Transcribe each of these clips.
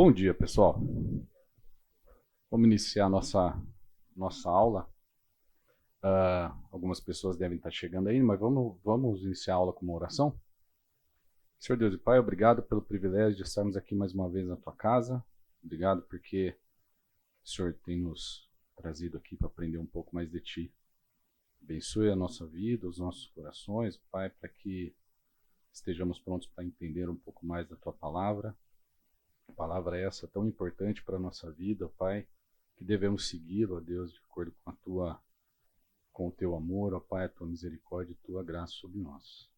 Bom dia, pessoal. Vamos iniciar nossa aula. Algumas pessoas devem estar chegando aí, mas vamos iniciar a aula com uma oração? Senhor Deus e Pai, obrigado pelo privilégio de estarmos aqui mais uma vez na Tua casa. Obrigado porque o Senhor tem nos trazido aqui para aprender um pouco mais de Ti. Abençoe a nossa vida, os nossos corações, Pai, para que estejamos prontos para entender um pouco mais da Tua palavra. A palavra é essa tão importante para a nossa vida, Pai, que devemos segui-lo, ó Deus, de acordo com o Teu amor, ó Pai, a Tua misericórdia e Tua graça sobre nós.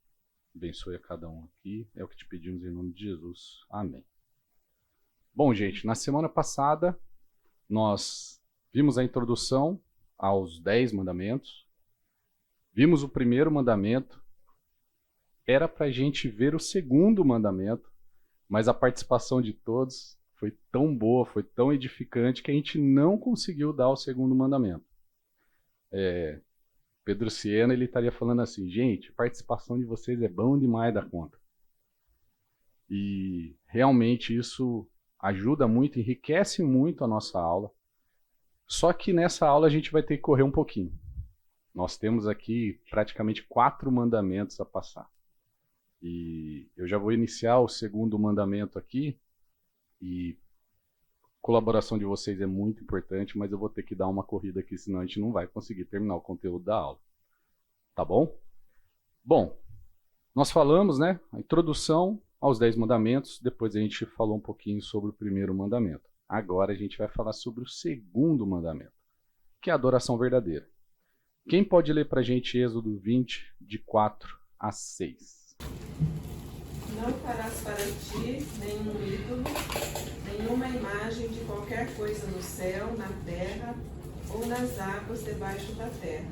Abençoe a cada um aqui, é o que te pedimos em nome de Jesus. Amém. Bom, gente, na semana passada nós vimos a introdução aos 10 mandamentos, vimos o primeiro mandamento, era para a gente ver o segundo mandamento, mas a participação de todos foi tão boa, foi tão edificante, que a gente não conseguiu dar o segundo mandamento. Pedro Siena, ele estaria falando assim, gente, a participação de vocês é bom demais da conta. E realmente isso ajuda muito, enriquece muito a nossa aula. Só que nessa aula a gente vai ter que correr um pouquinho. Nós temos aqui praticamente 4 mandamentos a passar. E eu já vou iniciar o segundo mandamento aqui, e a colaboração de vocês é muito importante, mas eu vou ter que dar uma corrida aqui, senão a gente não vai conseguir terminar o conteúdo da aula. Tá bom? Bom, nós falamos, né, a introdução aos 10 mandamentos, depois a gente falou um pouquinho sobre o primeiro mandamento. Agora a gente vai falar sobre o segundo mandamento, que é a adoração verdadeira. Quem pode ler para a gente Êxodo 20, de 4 a 6? Não farás para ti nenhum ídolo, nenhuma imagem de qualquer coisa no céu, na terra ou nas águas debaixo da terra.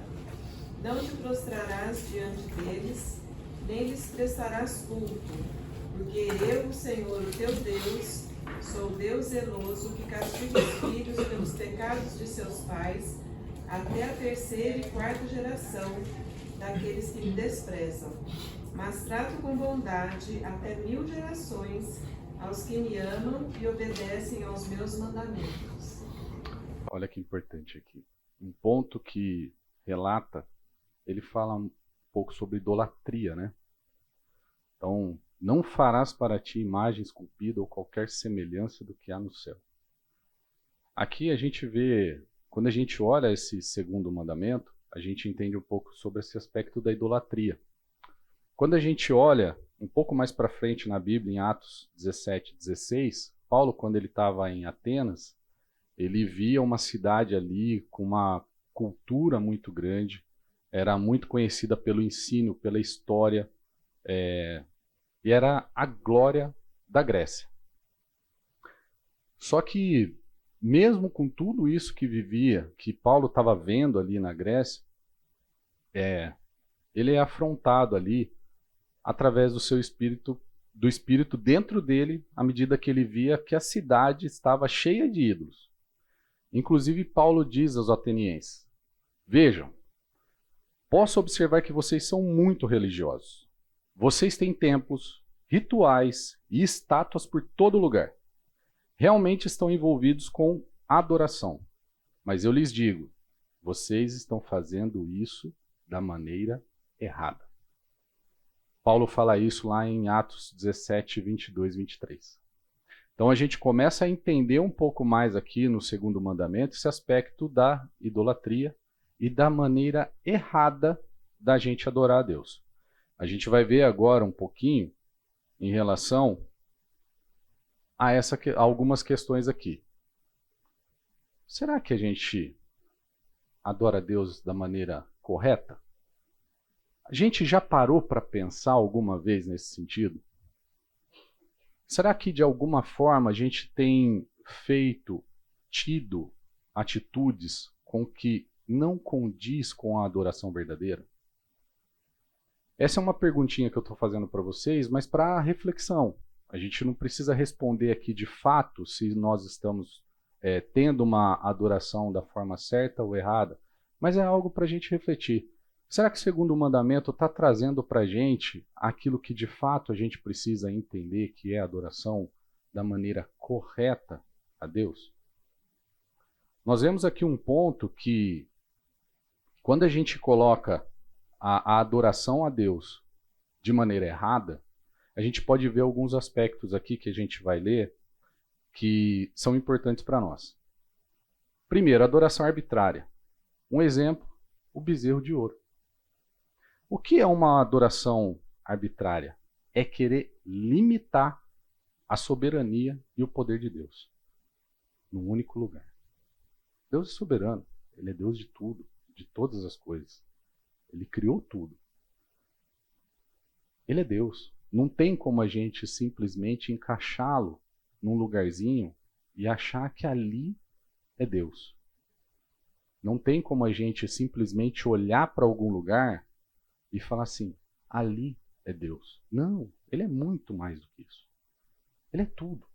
Não te prostrarás diante deles, nem lhes prestarás culto, porque eu, o Senhor, o teu Deus, sou Deus zeloso, que castiga os filhos pelos pecados de seus pais, até a 3ª e 4ª geração daqueles que me desprezam. Mas trato com bondade até 1000 gerações aos que me amam e obedecem aos meus mandamentos. Olha que importante aqui. Um ponto que relata, ele fala um pouco sobre idolatria, né? Então, não farás para ti imagem esculpida ou qualquer semelhança do que há no céu. Aqui a gente vê, quando a gente olha esse segundo mandamento, a gente entende um pouco sobre esse aspecto da idolatria. Quando a gente olha um pouco mais para frente na Bíblia, em Atos 17, 16, Paulo, quando ele estava em Atenas, ele via uma cidade ali com uma cultura muito grande, era muito conhecida pelo ensino, pela história, e era a glória da Grécia. Só que, mesmo com tudo isso que vivia, que Paulo estava vendo ali na Grécia, ele é afrontado ali através do seu espírito, do espírito dentro dele, à medida que ele via que a cidade estava cheia de ídolos. Inclusive, Paulo diz aos atenienses, vejam, posso observar que vocês são muito religiosos. Vocês têm templos, rituais e estátuas por todo lugar. Realmente estão envolvidos com adoração. Mas eu lhes digo, vocês estão fazendo isso da maneira errada. Paulo fala isso lá em Atos 17, 22, 23. Então a gente começa a entender um pouco mais aqui no segundo mandamento esse aspecto da idolatria e da maneira errada da gente adorar a Deus. A gente vai ver agora um pouquinho em relação a algumas questões aqui. Será que a gente adora a Deus da maneira correta? A gente já parou para pensar alguma vez nesse sentido? Será que de alguma forma a gente tem tido atitudes com que não condiz com a adoração verdadeira? Essa é uma perguntinha que eu estou fazendo para vocês, mas para reflexão. A gente não precisa responder aqui de fato se nós estamos tendo uma adoração da forma certa ou errada, mas é algo para a gente refletir. Será que o segundo mandamento está trazendo para a gente aquilo que de fato a gente precisa entender que é adoração da maneira correta a Deus? Nós vemos aqui um ponto que, quando a gente coloca a adoração a Deus de maneira errada, a gente pode ver alguns aspectos aqui que a gente vai ler que são importantes para nós. Primeiro, adoração arbitrária. Um exemplo, o bezerro de ouro. O que é uma adoração arbitrária? É querer limitar a soberania e o poder de Deus num único lugar. Deus é soberano, Ele é Deus de tudo, de todas as coisas. Ele criou tudo. Ele é Deus. Não tem como a gente simplesmente encaixá-lo num lugarzinho e achar que ali é Deus. Não tem como a gente simplesmente olhar para algum lugar e falar assim, ali é Deus. Não, Ele é muito mais do que isso. Ele é tudo.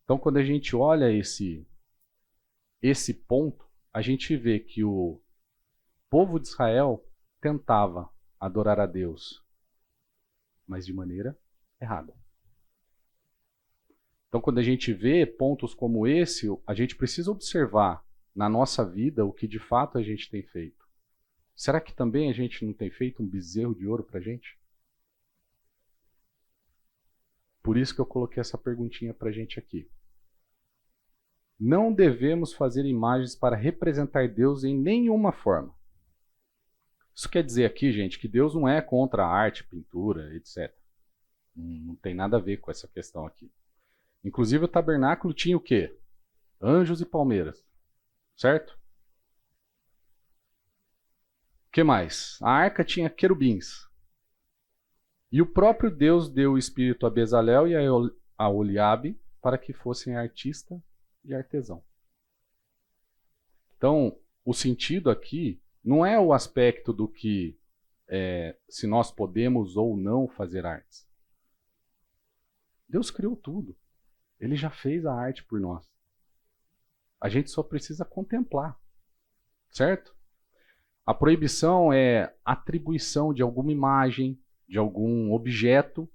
Então, quando a gente olha esse ponto, a gente vê que o povo de Israel tentava adorar a Deus, mas de maneira errada. Então, quando a gente vê pontos como esse, a gente precisa observar na nossa vida o que de fato a gente tem feito. Será que também a gente não tem feito um bezerro de ouro para a gente? Por isso que eu coloquei essa perguntinha para a gente aqui. Não devemos fazer imagens para representar Deus em nenhuma forma. Isso quer dizer aqui, gente, que Deus não é contra a arte, pintura, etc. Não tem nada a ver com essa questão aqui. Inclusive o tabernáculo tinha o quê? Anjos e palmeiras. Certo? O que mais? A arca tinha querubins. E o próprio Deus deu o espírito a Bezalel e a Oliabe para que fossem artista e artesão. Então, o sentido aqui não é o aspecto do que se nós podemos ou não fazer artes. Deus criou tudo. Ele já fez a arte por nós. A gente só precisa contemplar. Certo? A proibição é atribuição de alguma imagem, de algum objeto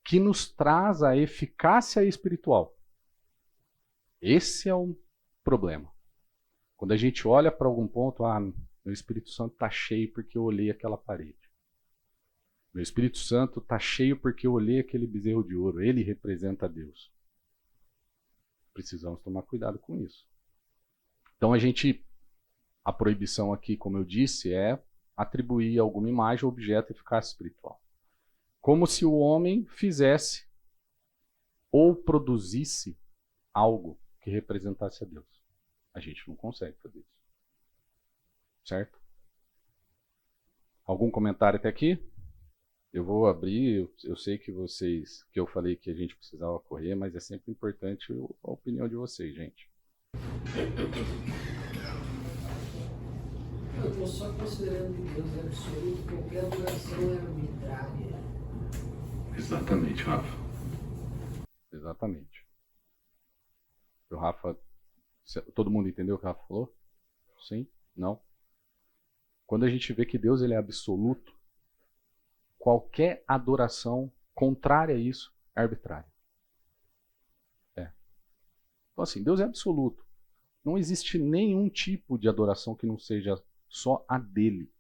que nos traz a eficácia espiritual. Esse é o problema. Quando a gente olha para algum ponto, meu Espírito Santo está cheio porque eu olhei aquela parede. Meu Espírito Santo está cheio porque eu olhei aquele bezerro de ouro. Ele representa Deus. Precisamos tomar cuidado com isso. Então a proibição aqui, como eu disse, é atribuir a alguma imagem ou objeto eficácia espiritual. Como se o homem fizesse ou produzisse algo que representasse a Deus. A gente não consegue fazer isso. Certo? Algum comentário até aqui? Eu vou abrir, eu sei que eu falei que a gente precisava correr, mas é sempre importante a opinião de vocês, gente. Eu estou só considerando que Deus é absoluto, qualquer adoração é arbitrária. Exatamente, Rafa. Exatamente. O Rafa, todo mundo entendeu o que o Rafa falou? Sim? Não? Quando a gente vê que Deus ele é absoluto, qualquer adoração contrária a isso é arbitrária. Então assim, Deus é absoluto. Não existe nenhum tipo de adoração que não seja só a dele.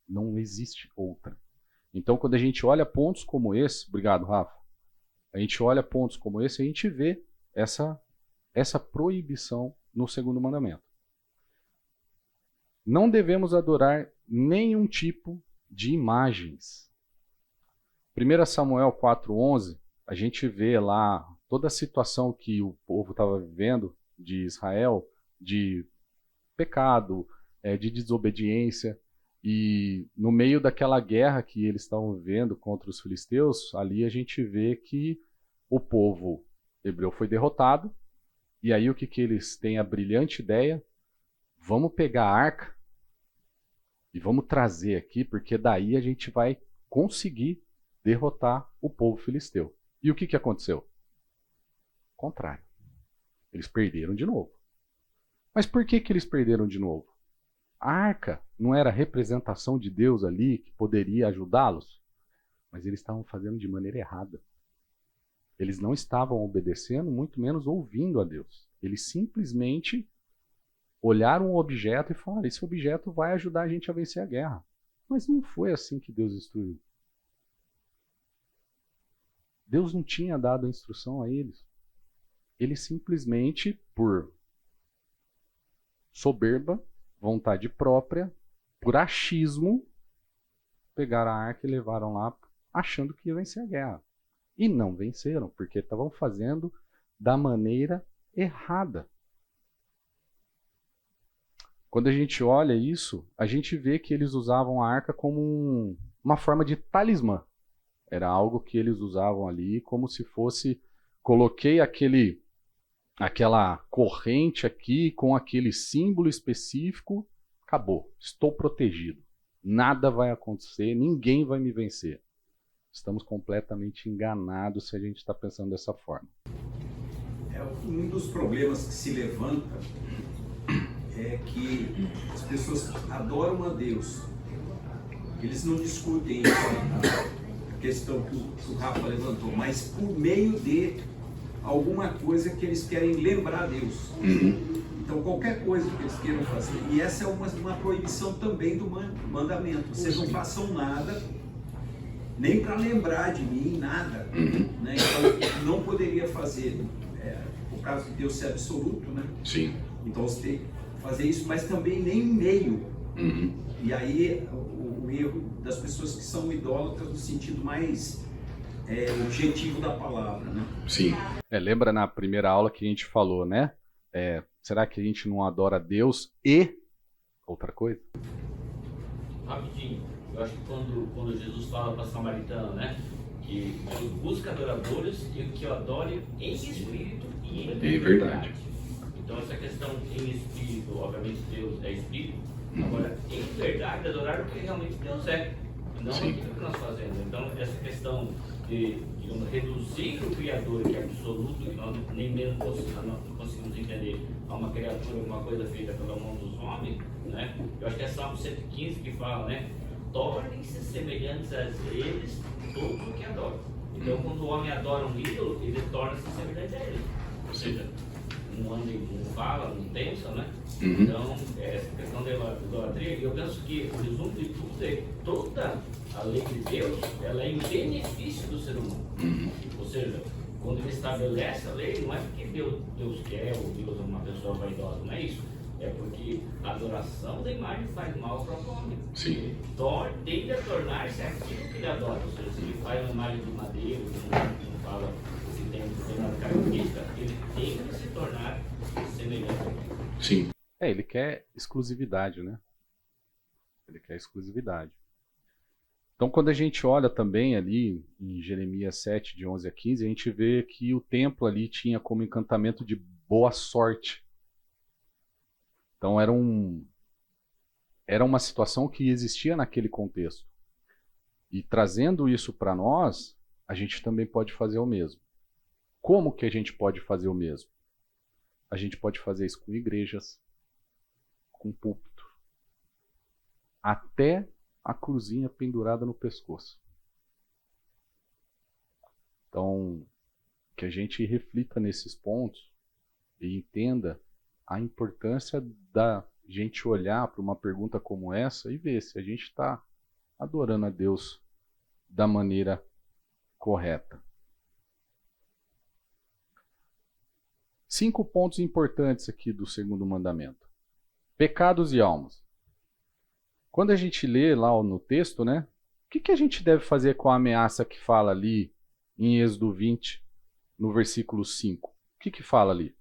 Não existe outra. Então, quando a gente olha pontos como esse, obrigado, Rafa. A gente olha pontos como esse, a gente vê essa proibição no segundo mandamento. Não devemos adorar nenhum tipo de imagens. 1 Samuel 4:11, a gente vê lá toda a situação que o povo estava vivendo de Israel, de pecado, de desobediência, e no meio daquela guerra que eles estavam vivendo contra os filisteus, ali a gente vê que o povo hebreu foi derrotado, e aí o que eles têm a brilhante ideia? Vamos pegar a arca e vamos trazer aqui, porque daí a gente vai conseguir derrotar o povo filisteu. E o que aconteceu? O contrário. Eles perderam de novo. Mas por que eles perderam de novo? A arca não era a representação de Deus ali que poderia ajudá-los? Mas eles estavam fazendo de maneira errada. Eles não estavam obedecendo, muito menos ouvindo a Deus. Eles simplesmente olharam um objeto e falaram: esse objeto vai ajudar a gente a vencer a guerra. Mas não foi assim que Deus instruiu. Deus não tinha dado a instrução a eles. Eles simplesmente, por soberba, vontade própria, por achismo, pegaram a arca e levaram lá achando que ia vencer a guerra. E não venceram, porque estavam fazendo da maneira errada. Quando a gente olha isso, a gente vê que eles usavam a arca como uma forma de talismã. Era algo que eles usavam ali como se fosse: coloquei aquela corrente aqui com aquele símbolo específico, acabou, estou protegido. Nada vai acontecer, ninguém vai me vencer. Estamos completamente enganados se a gente está pensando dessa forma. Um dos problemas que se levanta é que as pessoas adoram a Deus. Eles não discutem a questão que o Rafa levantou, mas por meio de alguma coisa que eles querem lembrar a Deus. Então qualquer coisa que eles queiram fazer. E essa é uma proibição também do mandamento. Vocês não façam nada, nem para lembrar de mim, nada. Né? Então não poderia fazer, por causa de Deus ser absoluto, né? Sim. Então você tem que fazer isso, mas também nem meio. E aí o erro das pessoas que são idólatras no sentido mais objetivo da palavra, né? Sim. Lembra na primeira aula que a gente falou, né? Será que a gente não adora Deus e outra coisa? Rapidinho, eu acho que quando Jesus fala para a samaritana, né? Que Deus busca adoradores e que o adore em espírito e em verdade. Então essa questão em espírito, obviamente Deus é espírito, agora em verdade adorar o que realmente Deus é, não aquilo que nós fazemos. Então essa questão de, digamos, reduzir o Criador, que é absoluto, que nós nem mesmo não conseguimos entender, a uma criatura, alguma coisa feita pela mão dos homens, né? Eu acho que é Salmo 115 que fala, né? Tornem-se semelhantes a eles todos o que adoram. Então quando o homem adora um ídolo, ele torna-se semelhante a ele. Ou seja, não anda, não fala, não pensa, né? Então, essa questão da idolatria, eu penso que o resumo de tudo é toda a lei de Deus, ela é em benefício do ser humano. Ou seja, quando ele estabelece a lei, não é porque Deus quer ou Deus é uma pessoa vaidosa, não é isso. É porque a adoração da imagem faz mal ao próprio homem. Sim. Ele tende a tornar-se aquilo que ele adora. Ou seja, se ele faz uma imagem de madeira, não fala se tem determinada característica, ele tem que se tornar semelhante a aquilo. Sim. Ele quer exclusividade, né? Ele quer exclusividade. Então, quando a gente olha também ali em Jeremias 7, de 11 a 15, a gente vê que o templo ali tinha como encantamento de boa sorte. Então, era uma situação que existia naquele contexto. E trazendo isso para nós, a gente também pode fazer o mesmo. Como que a gente pode fazer o mesmo? A gente pode fazer isso com igrejas, com púlpito, até a cruzinha pendurada no pescoço. Então, que a gente reflita nesses pontos e entenda a importância da gente olhar para uma pergunta como essa e ver se a gente está adorando a Deus da maneira correta. 5 pontos importantes aqui do segundo mandamento. Pecados e almas. Quando a gente lê lá no texto, né? O que a gente deve fazer com a ameaça que fala ali em Êxodo 20, no versículo 5? O que fala ali?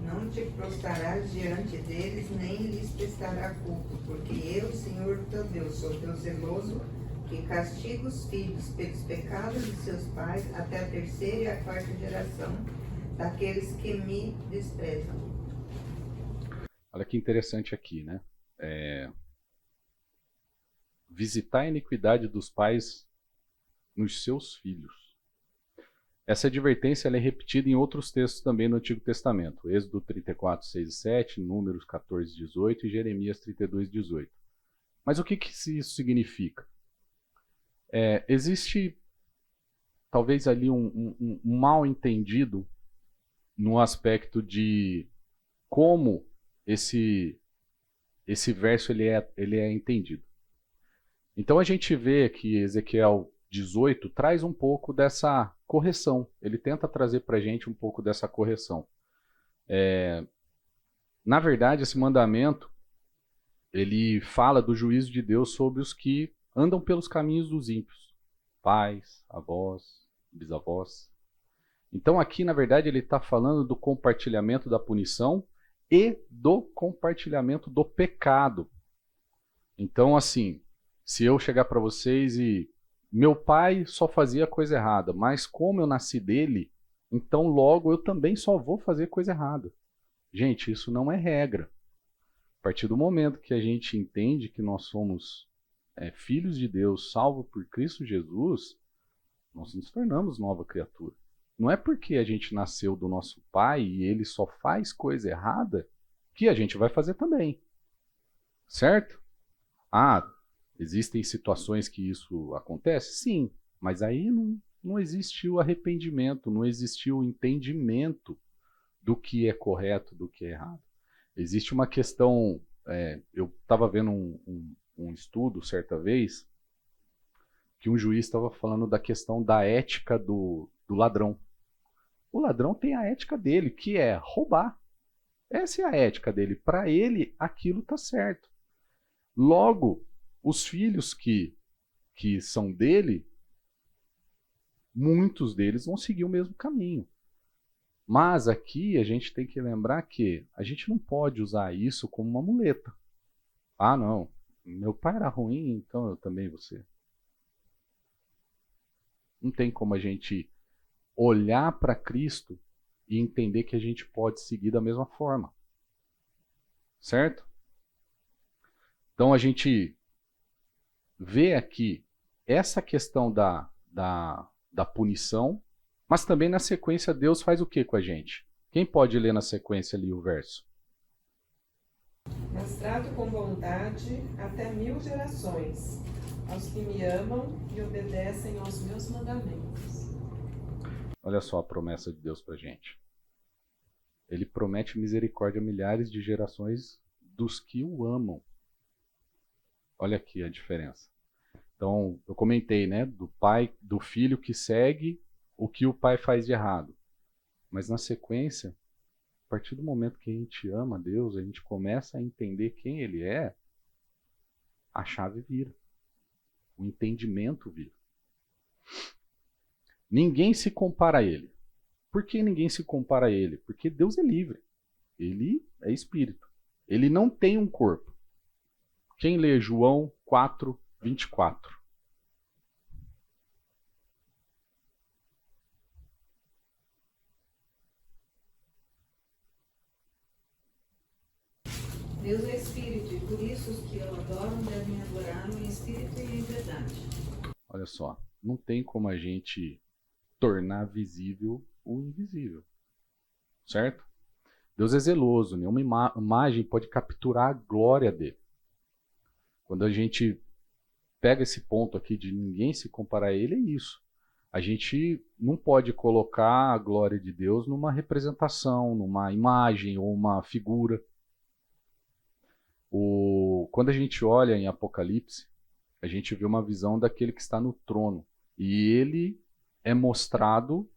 Não te prostrarás diante deles, nem lhes prestará culto, porque eu, Senhor teu Deus, sou teu zeloso, que castigo os filhos pelos pecados de seus pais até a 3ª e a 4ª geração daqueles que me desprezam. Olha que interessante aqui, né? Visitar a iniquidade dos pais nos seus filhos. Essa advertência ela é repetida em outros textos também no Antigo Testamento. Êxodo 34, 6 e 7, Números 14, 18 e Jeremias 32, 18. Mas o que isso significa? Existe talvez ali um mal entendido no aspecto de como esse verso ele é entendido. Então a gente vê que Ezequiel 18 traz um pouco dessa correção. Ele tenta trazer para a gente um pouco dessa correção. Na verdade, esse mandamento ele fala do juízo de Deus sobre os que andam pelos caminhos dos ímpios, pais, avós, bisavós. Então aqui, na verdade, ele está falando do compartilhamento da punição e do compartilhamento do pecado. Então, assim, se eu chegar para vocês e meu pai só fazia coisa errada, mas como eu nasci dele, então logo eu também só vou fazer coisa errada. Gente, isso não é regra. A partir do momento que a gente entende que nós somos filhos de Deus, salvos por Cristo Jesus, nós nos tornamos nova criatura. Não é porque a gente nasceu do nosso pai e ele só faz coisa errada que a gente vai fazer também. Certo? Existem situações que isso acontece? Sim, mas aí não existiu arrependimento, não existiu entendimento do que é correto, do que é errado. Existe uma questão, eu estava vendo um estudo certa vez, que um juiz estava falando da questão da ética do ladrão. O ladrão tem a ética dele, que é roubar. Essa é a ética dele. Para ele, aquilo está certo. Logo, os filhos que são dele, muitos deles vão seguir o mesmo caminho. Mas aqui a gente tem que lembrar que a gente não pode usar isso como uma muleta. Não, meu pai era ruim, então eu também vou ser. Não tem como a gente olhar para Cristo e entender que a gente pode seguir da mesma forma. Certo? Então a gente vê aqui essa questão da punição, mas também na sequência Deus faz o que com a gente? Quem pode ler na sequência ali o verso? Mas trato com bondade até 1000 gerações aos que me amam e obedecem aos meus mandamentos. Olha só a promessa de Deus pra gente. Ele promete misericórdia a milhares de gerações dos que o amam. Olha aqui a diferença. Então, eu comentei, né, do filho que segue o que o pai faz de errado. Mas na sequência, a partir do momento que a gente ama Deus, a gente começa a entender quem Ele é, a chave vira. O entendimento vira. Ninguém se compara a Ele. Por que ninguém se compara a Ele? Porque Deus é livre. Ele é espírito. Ele não tem um corpo. Quem lê João 4, 24? Deus é espírito, e por isso os que o adoram devem adorá-lo em espírito e em verdade. Olha só, não tem como a gente tornar visível o invisível. Certo? Deus é zeloso, nenhuma imagem pode capturar a glória dele. Quando a gente pega esse ponto aqui de ninguém se comparar a ele, é isso. A gente não pode colocar a glória de Deus numa representação, numa imagem ou uma figura. Quando a gente olha em Apocalipse, a gente vê uma visão daquele que está no trono. E ele é mostrado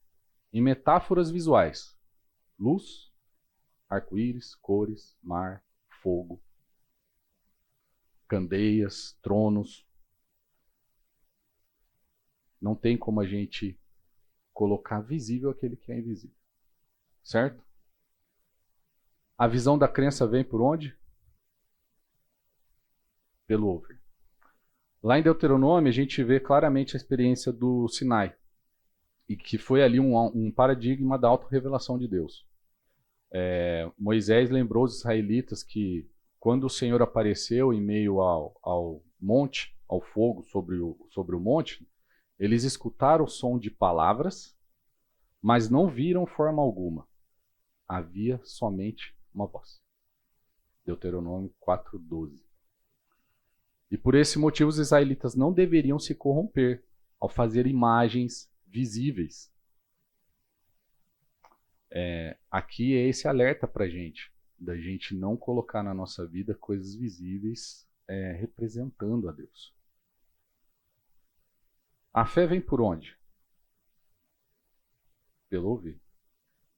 em metáforas visuais. Luz, arco-íris, cores, mar, fogo, candeias, tronos. Não tem como a gente colocar visível aquele que é invisível. Certo? A visão da crença vem por onde? Pelo ouvir. Lá em Deuteronômio, a gente vê claramente a experiência do Sinai. E que foi ali um paradigma da autorrevelação de Deus. Moisés lembrou os israelitas que quando o Senhor apareceu em meio ao monte, ao fogo sobre o monte, eles escutaram o som de palavras, mas não viram forma alguma. Havia somente uma voz. Deuteronômio 4:12. E por esse motivo os israelitas não deveriam se corromper ao fazer imagens visíveis. Aqui é esse alerta para a gente, da gente não colocar na nossa vida coisas visíveis representando a Deus. A fé vem por onde? Pelo ouvir.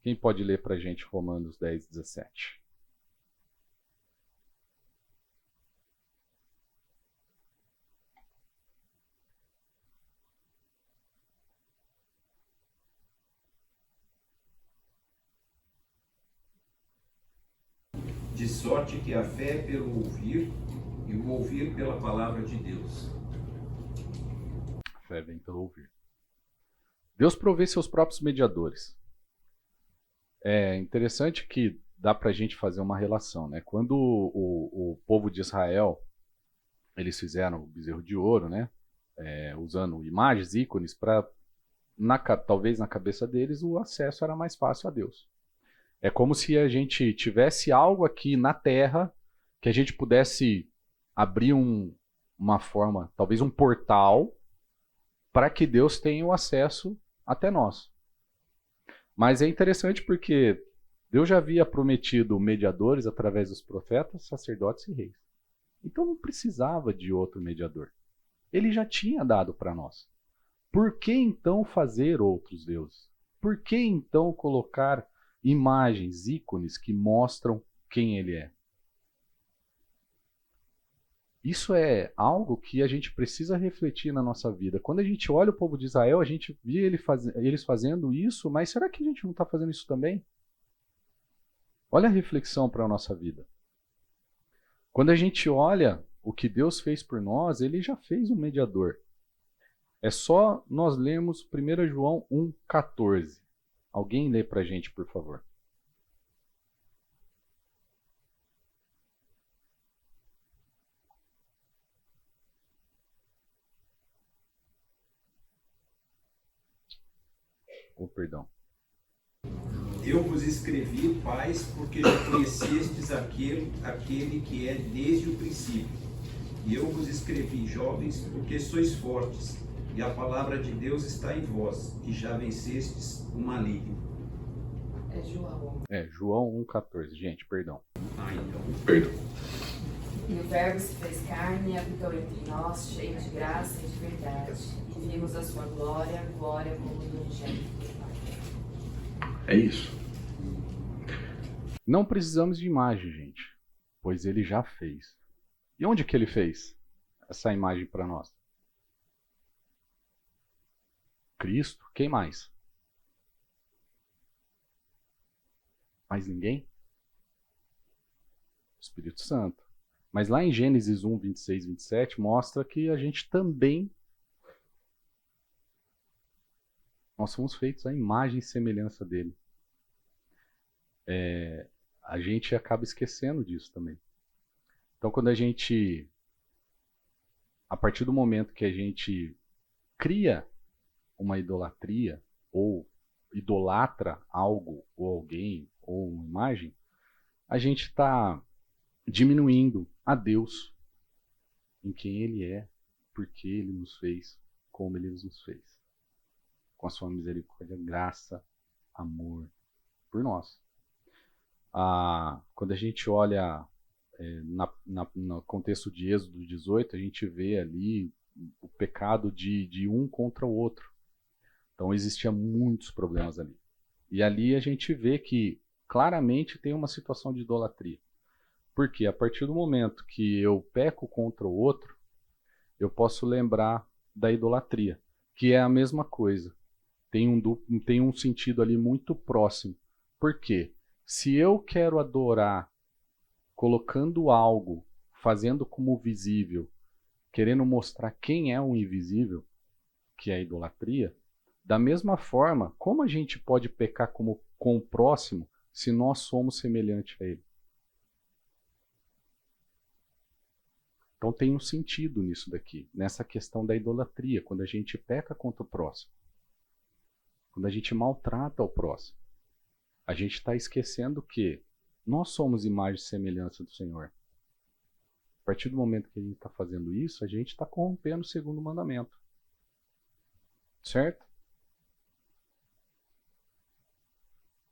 Quem pode ler para a gente Romanos 10, 17? De sorte que a fé é pelo ouvir, e o ouvir pela palavra de Deus. A fé vem pelo ouvir. Deus provê seus próprios mediadores. É interessante que dá para a gente fazer uma relação, né? Quando o povo de Israel, eles fizeram o bezerro de ouro, né? Usando imagens, ícones, para, talvez na cabeça deles, o acesso era mais fácil a Deus. É como se a gente tivesse algo aqui na Terra que a gente pudesse abrir uma forma, talvez um portal, para que Deus tenha o acesso até nós. Mas é interessante porque Deus já havia prometido mediadores através dos profetas, sacerdotes e reis. Então não precisava de outro mediador. Ele já tinha dado para nós. Por que então fazer outros deuses? Por que então colocar imagens, ícones que mostram quem ele é? Isso é algo que a gente precisa refletir na nossa vida. Quando a gente olha o povo de Israel, a gente vê eles fazendo isso, mas será que a gente não está fazendo isso também? Olha a reflexão para a nossa vida. Quando a gente olha o que Deus fez por nós, ele já fez um mediador. É só nós lermos 1 João 1,14. Alguém lê para a gente, por favor. Perdão. Eu vos escrevi, pais, porque já conhecestes aquele que é desde o princípio. E eu vos escrevi, jovens, porque sois fortes, e a palavra de Deus está em vós, e já vencestes o maligno. É João. João 1,14. Gente, perdão. Então. Perdão. E o Verbo se fez carne e habitou entre nós, cheio de graça e de verdade. E vimos a sua glória, glória como do unigênito do Pai. É isso. Não precisamos de imagem, gente, pois ele já fez. E onde que ele fez essa imagem para nós? Cristo. Quem mais? Mais ninguém? O Espírito Santo. Mas lá em Gênesis 1, 26, 27, mostra que a gente também, nós somos feitos à imagem e semelhança dele. A gente acaba esquecendo disso também. Então, quando a partir do momento que a gente cria uma idolatria, ou idolatra algo, ou alguém, ou uma imagem, a gente está diminuindo a Deus em quem ele é, porque ele nos fez como ele nos fez, com a sua misericórdia, graça, amor por nós. Quando a gente olha no contexto de Êxodo 18, a gente vê ali o pecado de um contra o outro. Então existiam muitos problemas ali. E ali a gente vê que claramente tem uma situação de idolatria. Porque a partir do momento que eu peco contra o outro, eu posso lembrar da idolatria, que é a mesma coisa. Tem um sentido ali muito próximo. Por quê? Se eu quero adorar colocando algo, fazendo como visível, querendo mostrar quem é o invisível, que é a idolatria, da mesma forma, como a gente pode pecar com o próximo se nós somos semelhantes a ele? Então tem um sentido nisso daqui, nessa questão da idolatria, quando a gente peca contra o próximo, quando a gente maltrata o próximo, a gente está esquecendo que nós somos imagem e semelhança do Senhor. A partir do momento que a gente está fazendo isso, a gente está corrompendo o segundo mandamento. Certo?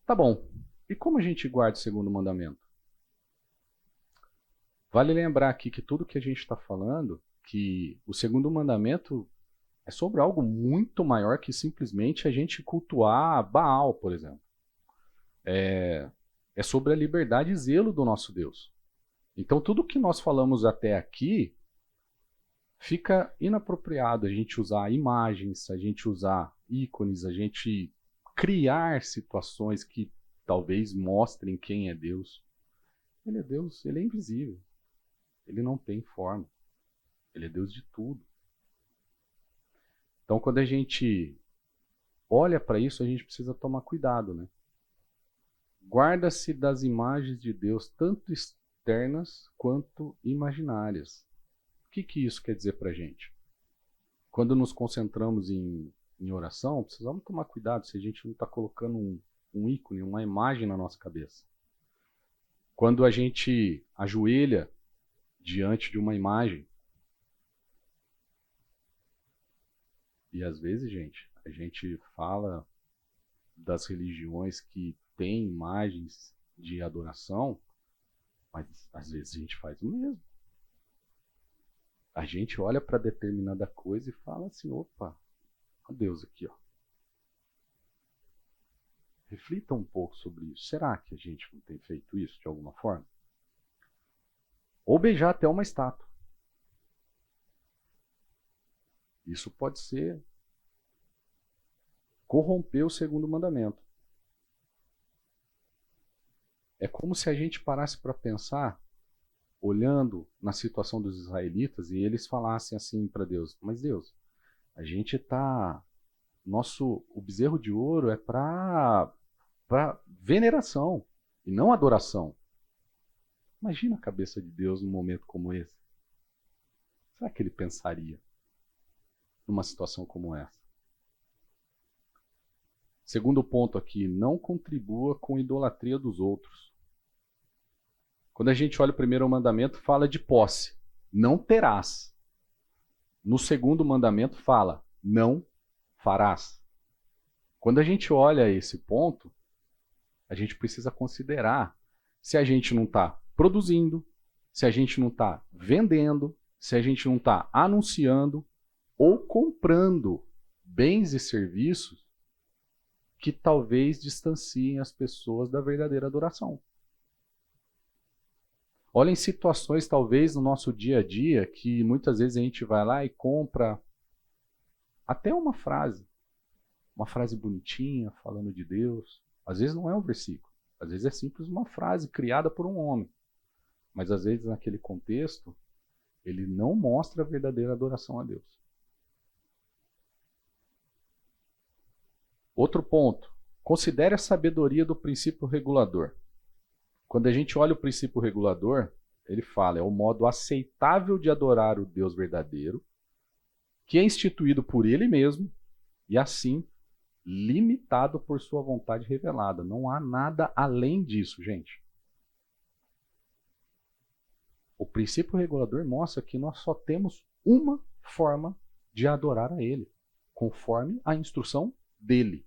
Tá bom. E como a gente guarda o segundo mandamento? Vale lembrar aqui que tudo que a gente está falando, que o segundo mandamento é sobre algo muito maior que simplesmente a gente cultuar Baal, por exemplo. É sobre a liberdade e zelo do nosso Deus. Então tudo que nós falamos até aqui fica inapropriado a gente usar imagens, a gente usar ícones, a gente criar situações que talvez mostrem quem é Deus. Ele é Deus, ele é invisível. Ele não tem forma. Ele é Deus de tudo. Então, quando a gente olha para isso, a gente precisa tomar cuidado, né? Guarda-se das imagens de Deus, tanto externas quanto imaginárias. O que isso quer dizer para a gente? Quando nos concentramos em oração, precisamos tomar cuidado se a gente não está colocando um ícone, uma imagem na nossa cabeça. Quando a gente ajoelha diante de uma imagem, e às vezes, gente, a gente fala das religiões que têm imagens de adoração, mas às vezes a gente faz o mesmo. A gente olha para determinada coisa e fala assim, opa, ó Deus aqui, ó. Reflita um pouco sobre isso. Será que a gente não tem feito isso de alguma forma? Ou beijar até uma estátua. Isso pode ser corromper o segundo mandamento. É como se a gente parasse para pensar, olhando na situação dos israelitas, e eles falassem assim para Deus, mas Deus, a gente tá... o bezerro de ouro é para veneração e não adoração. Imagina a cabeça de Deus num momento como esse. Será que ele pensaria numa situação como essa? Segundo ponto aqui, não contribua com a idolatria dos outros. Quando a gente olha o primeiro mandamento, fala de posse. Não terás. No segundo mandamento fala, não farás. Quando a gente olha esse ponto, a gente precisa considerar se a gente não está produzindo, se a gente não está vendendo, se a gente não está anunciando ou comprando bens e serviços que talvez distanciem as pessoas da verdadeira adoração. Olha em situações talvez no nosso dia a dia que muitas vezes a gente vai lá e compra até uma frase bonitinha falando de Deus. Às vezes não é um versículo, às vezes é simples uma frase criada por um homem. Mas às vezes naquele contexto, ele não mostra a verdadeira adoração a Deus. Outro ponto, considere a sabedoria do princípio regulador. Quando a gente olha o princípio regulador, ele fala, é o modo aceitável de adorar o Deus verdadeiro, que é instituído por ele mesmo, e assim, limitado por sua vontade revelada. Não há nada além disso, gente. O princípio regulador mostra que nós só temos uma forma de adorar a ele, conforme a instrução dele.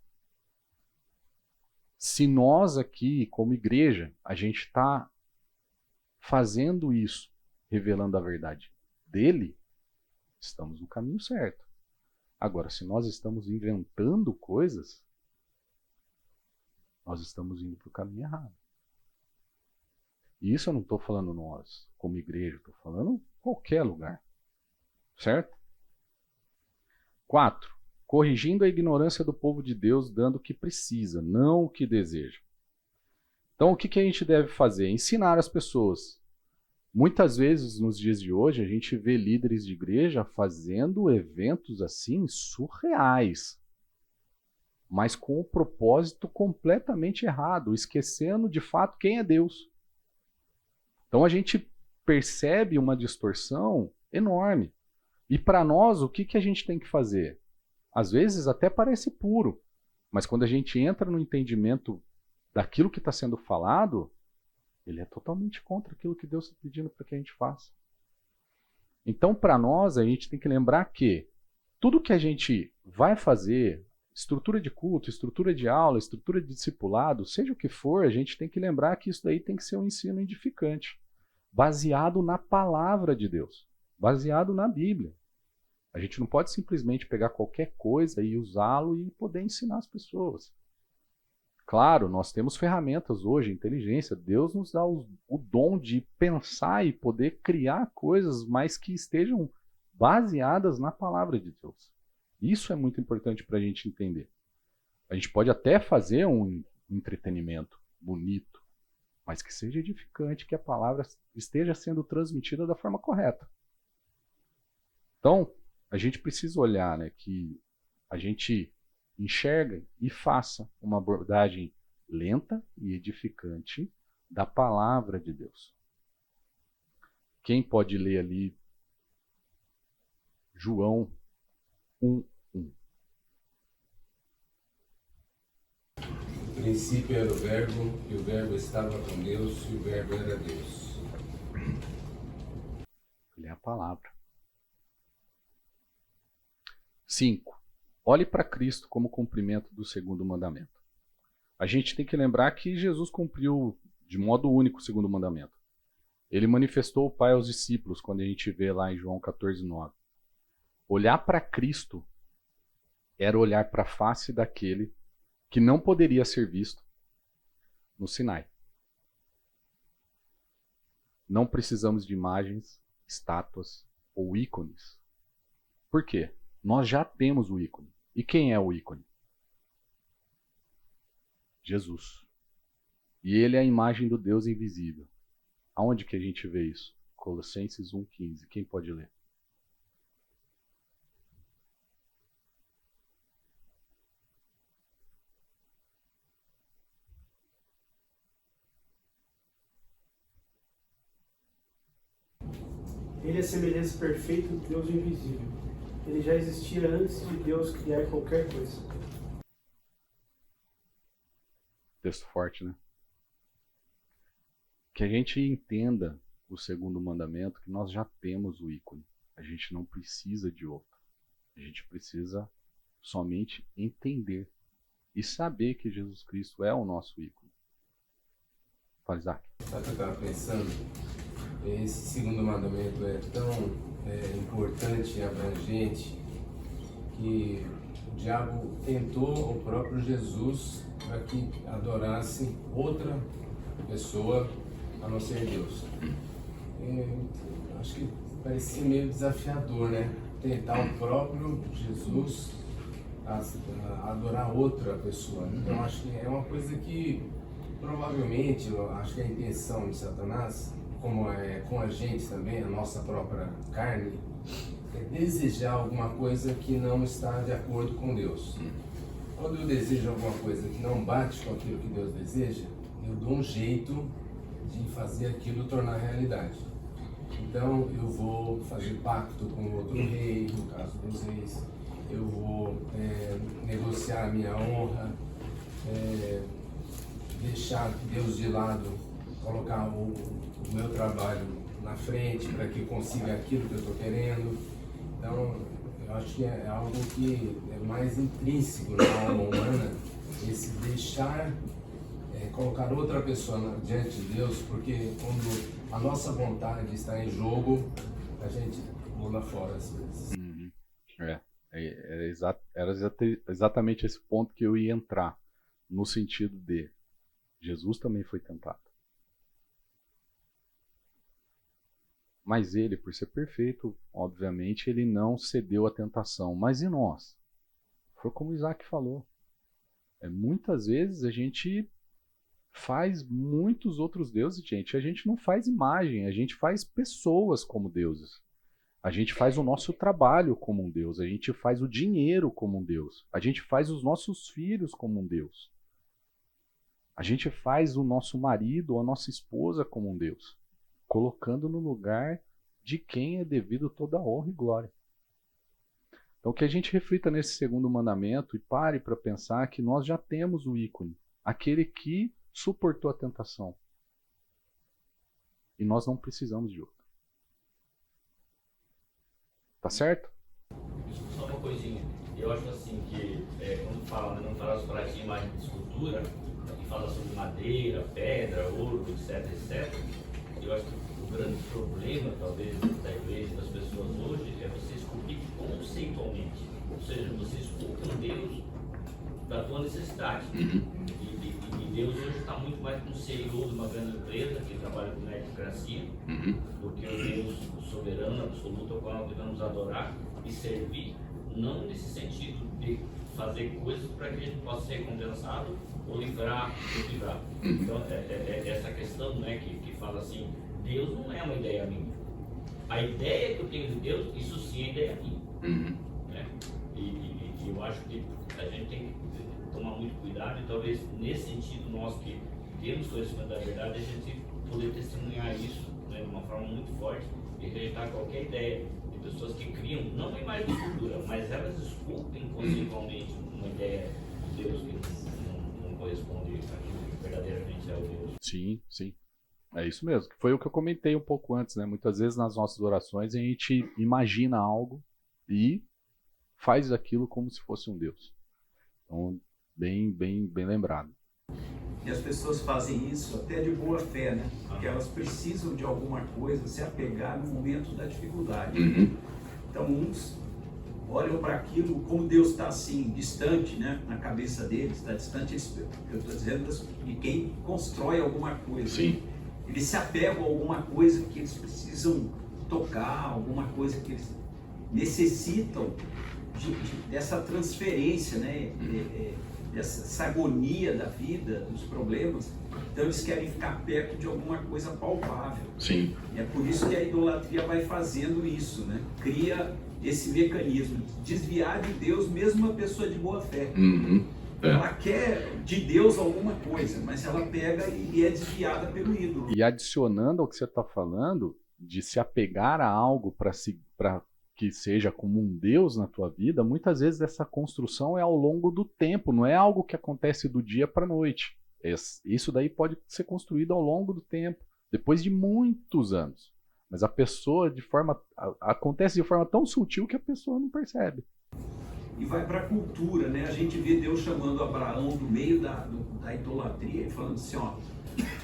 Se nós aqui, como igreja, a gente está fazendo isso, revelando a verdade dele, estamos no caminho certo. Agora, se nós estamos inventando coisas, nós estamos indo para o caminho errado. E isso eu não estou falando nós, como igreja, estou falando em qualquer lugar. Certo? 4. Corrigindo a ignorância do povo de Deus, dando o que precisa, não o que deseja. Então, o que a gente deve fazer? Ensinar as pessoas. Muitas vezes, nos dias de hoje, a gente vê líderes de igreja fazendo eventos assim surreais, mas com o propósito completamente errado, esquecendo de fato quem é Deus. Então a gente percebe uma distorção enorme. E para nós, o que a gente tem que fazer? Às vezes até parece puro, mas quando a gente entra no entendimento daquilo que está sendo falado, ele é totalmente contra aquilo que Deus está pedindo para que a gente faça. Então, para nós, a gente tem que lembrar que tudo que a gente vai fazer, estrutura de culto, estrutura de aula, estrutura de discipulado, seja o que for, a gente tem que lembrar que isso daí tem que ser um ensino edificante, baseado na palavra de Deus, baseado na Bíblia. A gente não pode simplesmente pegar qualquer coisa e usá-lo e poder ensinar as pessoas. Claro, nós temos ferramentas hoje, inteligência, Deus nos dá o dom de pensar e poder criar coisas, mas que estejam baseadas na palavra de Deus. Isso é muito importante para a gente entender. A gente pode até fazer um entretenimento bonito, mas que seja edificante, que a palavra esteja sendo transmitida da forma correta. Então, a gente precisa olhar, né, que a gente enxerga e faça uma abordagem lenta e edificante da palavra de Deus. Quem pode ler ali João 1:1? No princípio era o Verbo, e o Verbo estava com Deus, e o Verbo era Deus. Ele é a palavra. 5. Olhe para Cristo como cumprimento do segundo mandamento. A gente tem que lembrar que Jesus cumpriu de modo único o segundo mandamento. Ele manifestou o Pai aos discípulos, quando a gente vê lá em João 14:9. Olhar para Cristo era olhar para a face daquele que não poderia ser visto no Sinai. Não precisamos de imagens, estátuas ou ícones. Por quê? Nós já temos o ícone. E quem é o ícone? Jesus. E ele é a imagem do Deus invisível. Aonde que a gente vê isso? Colossenses 1:15. Quem pode ler? Ele é a semelhança perfeita do Deus invisível. Ele já existia antes de Deus criar qualquer coisa. Texto forte, né? Que a gente entenda o segundo mandamento, que nós já temos o ícone. A gente não precisa de outro. A gente precisa somente entender e saber que Jesus Cristo é o nosso ícone. Fala, Isaac. Sabe o que eu estava pensando? Esse segundo mandamento é tão importante e abrangente que o diabo tentou o próprio Jesus para que adorasse outra pessoa a não ser Deus. Acho que parecia meio desafiador, né? Tentar o próprio Jesus a adorar outra pessoa. Então acho que é uma coisa que provavelmente, eu acho que a intenção de Satanás, como é com a gente também, a nossa própria carne, é desejar alguma coisa que não está de acordo com Deus. Quando eu desejo alguma coisa que não bate com aquilo que Deus deseja, eu dou um jeito de fazer aquilo tornar realidade. Então eu vou fazer pacto com outro rei, no caso dos reis, eu vou negociar a minha honra, deixar Deus de lado, colocar o meu trabalho na frente para que eu consiga aquilo que eu estou querendo. Então, eu acho que é algo que é mais intrínseco na alma humana, esse deixar, colocar outra pessoa diante de Deus, porque quando a nossa vontade está em jogo, a gente pula fora às vezes. Era exatamente esse ponto que eu ia entrar, no sentido de Jesus também foi tentado. Mas ele, por ser perfeito, obviamente, ele não cedeu à tentação. Mas e nós? Foi como Isaac falou. Muitas vezes a gente faz muitos outros deuses, gente. A gente não faz imagem, a gente faz pessoas como deuses. A gente faz o nosso trabalho como um Deus. A gente faz o dinheiro como um Deus. A gente faz os nossos filhos como um Deus. A gente faz o nosso marido ou a nossa esposa como um Deus, colocando no lugar de quem é devido toda a honra e glória. Então que a gente reflita nesse segundo mandamento e pare para pensar que nós já temos o ícone, aquele que suportou a tentação. E nós não precisamos de outro. Tá certo? Só uma coisinha. Eu acho assim que quando fala, não fala para ti imagem de escultura, e fala sobre madeira, pedra, ouro, etc, etc. Eu acho que o grande problema, talvez, da igreja, das pessoas hoje, é você esculpir conceitualmente. Ou seja, você esculpe um Deus da tua necessidade. E Deus hoje está muito mais como CEO de uma grande empresa que trabalha com meritocracia, do que o Deus soberano, absoluto, ao qual nós devemos adorar e servir, não nesse sentido de fazer coisas para que a gente possa ser recompensado ou livrar. Então, essa questão, né, que fala assim, Deus não é uma ideia minha. A ideia que eu tenho de Deus, isso sim é ideia minha. Né? E eu acho que a gente tem que tomar muito cuidado e talvez nesse sentido nós que temos conhecimento da verdade, a gente poder testemunhar isso, né, de uma forma muito forte e rejeitar qualquer ideia de pessoas que criam, não uma imagem de cultura, mas elas esculpem conceitualmente uma ideia de Deus que não corresponde àquilo que verdadeiramente é o Deus. Sim, sim. É isso mesmo. Foi o que eu comentei um pouco antes, né? Muitas vezes nas nossas orações a gente imagina algo e faz aquilo como se fosse um Deus. Então, bem lembrado. E as pessoas fazem isso até de boa fé, né? Porque elas precisam de alguma coisa se apegar no momento da dificuldade. Então, uns olham para aquilo como Deus está assim, distante, né? Na cabeça deles, está distante. Eu estou dizendo de quem constrói alguma coisa. Sim. Eles se apegam a alguma coisa que eles precisam tocar, alguma coisa que eles necessitam dessa transferência, né? Dessa agonia da vida, dos problemas. Então eles querem ficar perto de alguma coisa palpável. Sim. E é por isso que a idolatria vai fazendo isso, né? Cria esse mecanismo de desviar de Deus mesmo uma pessoa de boa fé. Ela quer de Deus alguma coisa, mas ela pega e é desviada pelo ídolo. E adicionando ao que você está falando, de se apegar a algo para que seja como um Deus na tua vida, muitas vezes essa construção é ao longo do tempo, não é algo que acontece do dia para a noite. Isso daí pode ser construído ao longo do tempo, depois de muitos anos. Mas a pessoa, acontece de forma tão sutil que a pessoa não percebe. E vai para a cultura, né? A gente vê Deus chamando Abraão do meio da idolatria e falando assim, ó,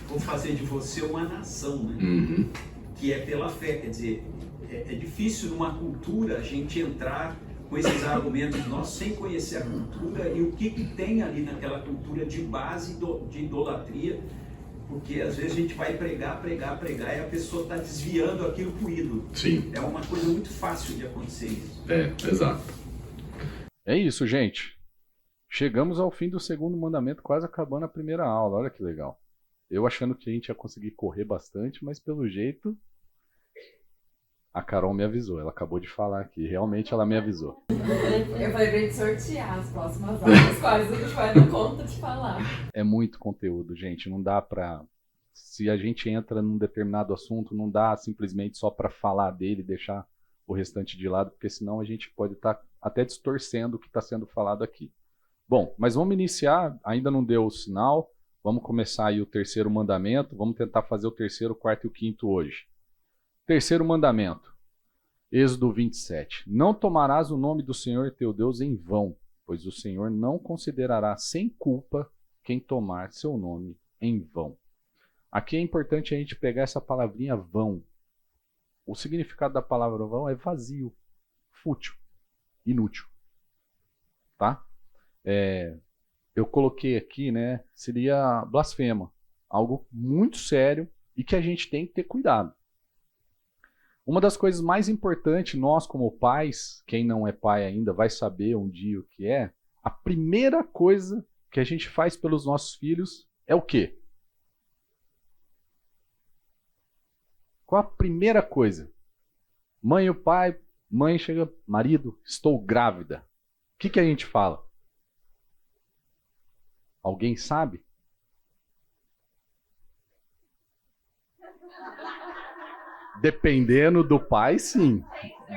vou fazer de você uma nação, né? Que é pela fé, quer dizer, é difícil numa cultura a gente entrar com esses argumentos nossos sem conhecer a cultura e o que tem ali naquela cultura de base de idolatria, porque às vezes a gente vai pregar e a pessoa está desviando aquilo para o ídolo. Sim. É uma coisa muito fácil de acontecer isso. Exato. É isso, gente. Chegamos ao fim do segundo mandamento, quase acabando a primeira aula. Olha que legal. Eu achando que a gente ia conseguir correr bastante, mas pelo jeito a Carol me avisou. Ela acabou de falar aqui. Realmente ela me avisou. Eu falei pra gente sortear as próximas aulas, quais a gente vai dar conta de falar. É muito conteúdo, gente. Não dá pra... Se a gente entra num determinado assunto, não dá simplesmente só pra falar dele e deixar o restante de lado, porque senão a gente pode estar até distorcendo o que está sendo falado aqui. Bom, mas vamos iniciar. Ainda não deu o sinal. Vamos começar aí o terceiro mandamento. Vamos tentar fazer o terceiro, o quarto e o quinto hoje. Terceiro mandamento. Êxodo 27. Não tomarás o nome do Senhor teu Deus em vão, pois o Senhor não considerará sem culpa quem tomar seu nome em vão. Aqui é importante a gente pegar essa palavrinha vão. O significado da palavra vão é vazio, fútil, inútil. Tá? Eu coloquei aqui, né? Seria blasfema. Algo muito sério e que a gente tem que ter cuidado. Uma das coisas mais importantes, nós como pais, quem não é pai ainda vai saber um dia o que é, a primeira coisa que a gente faz pelos nossos filhos é o quê? Qual a primeira coisa? Mãe e o pai, mãe chega, marido, estou grávida. O que a gente fala? Alguém sabe? Dependendo do pai, sim.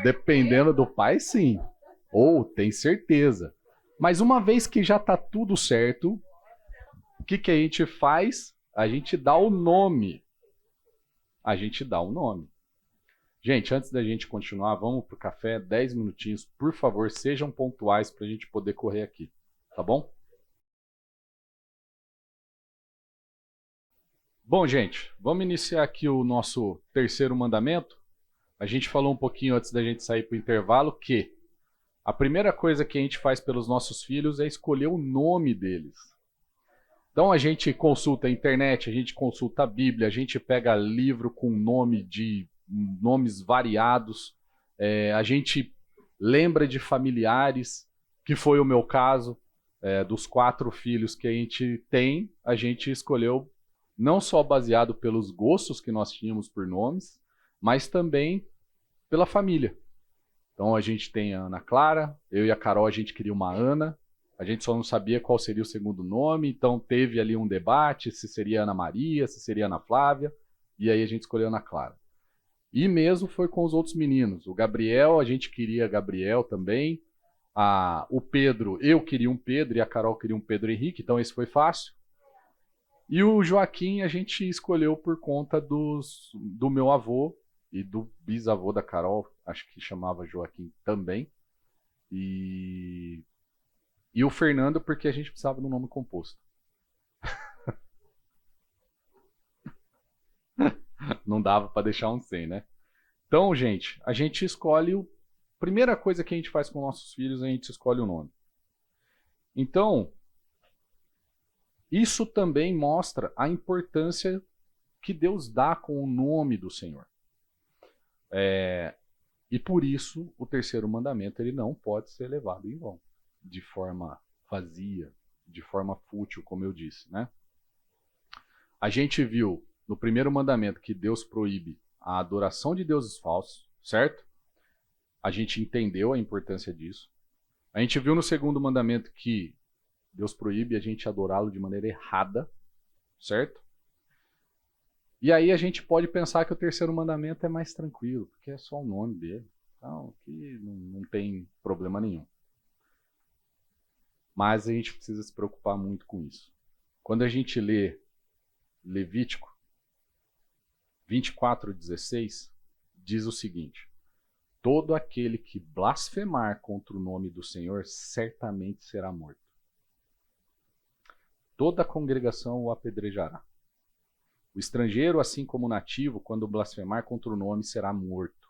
Dependendo do pai, sim. Ou tem certeza. Mas uma vez que já está tudo certo, o que a gente faz? A gente dá o nome. A gente dá o nome. Gente, antes da gente continuar, vamos pro café, 10 minutinhos, por favor, sejam pontuais para a gente poder correr aqui, tá bom? Bom, gente, vamos iniciar aqui o nosso terceiro mandamento. A gente falou um pouquinho antes da gente sair para o intervalo que a primeira coisa que a gente faz pelos nossos filhos é escolher o nome deles. Então a gente consulta a internet, a gente consulta a Bíblia, a gente pega livro com nomes variados, a gente lembra de familiares, que foi o meu caso, dos 4 filhos que a gente escolheu não só baseado pelos gostos que nós tínhamos por nomes, mas também pela família. Então a gente tem a Ana Clara, eu e a Carol a gente queria uma Ana, a gente só não sabia qual seria o segundo nome, então teve ali um debate se seria Ana Maria, se seria Ana Flávia, e aí a gente escolheu Ana Clara. E mesmo foi com os outros meninos. O Gabriel, a gente queria Gabriel também. O Pedro, eu queria um Pedro e a Carol queria um Pedro Henrique, então esse foi fácil. E o Joaquim a gente escolheu por conta do meu avô e do bisavô da Carol, acho que chamava Joaquim também. E o Fernando porque a gente precisava de um nome composto. Não dava para deixar um sem, né? Então, gente, a gente escolhe primeira coisa que a gente faz com nossos filhos, a gente escolhe o nome. Então, isso também mostra a importância que Deus dá com o nome do Senhor. E por isso, o terceiro mandamento ele não pode ser levado em vão, de forma vazia, de forma fútil, como eu disse, né? A gente viu no primeiro mandamento que Deus proíbe a adoração de deuses falsos, certo? A gente entendeu a importância disso. A gente viu no segundo mandamento que Deus proíbe a gente adorá-lo de maneira errada, certo? E aí a gente pode pensar que o terceiro mandamento é mais tranquilo, porque é só o nome dele. Então, aqui não tem problema nenhum. Mas a gente precisa se preocupar muito com isso. Quando a gente lê Levítico 24:16, diz o seguinte: todo aquele que blasfemar contra o nome do Senhor certamente será morto. Toda a congregação o apedrejará. O estrangeiro, assim como o nativo, quando blasfemar contra o nome, será morto.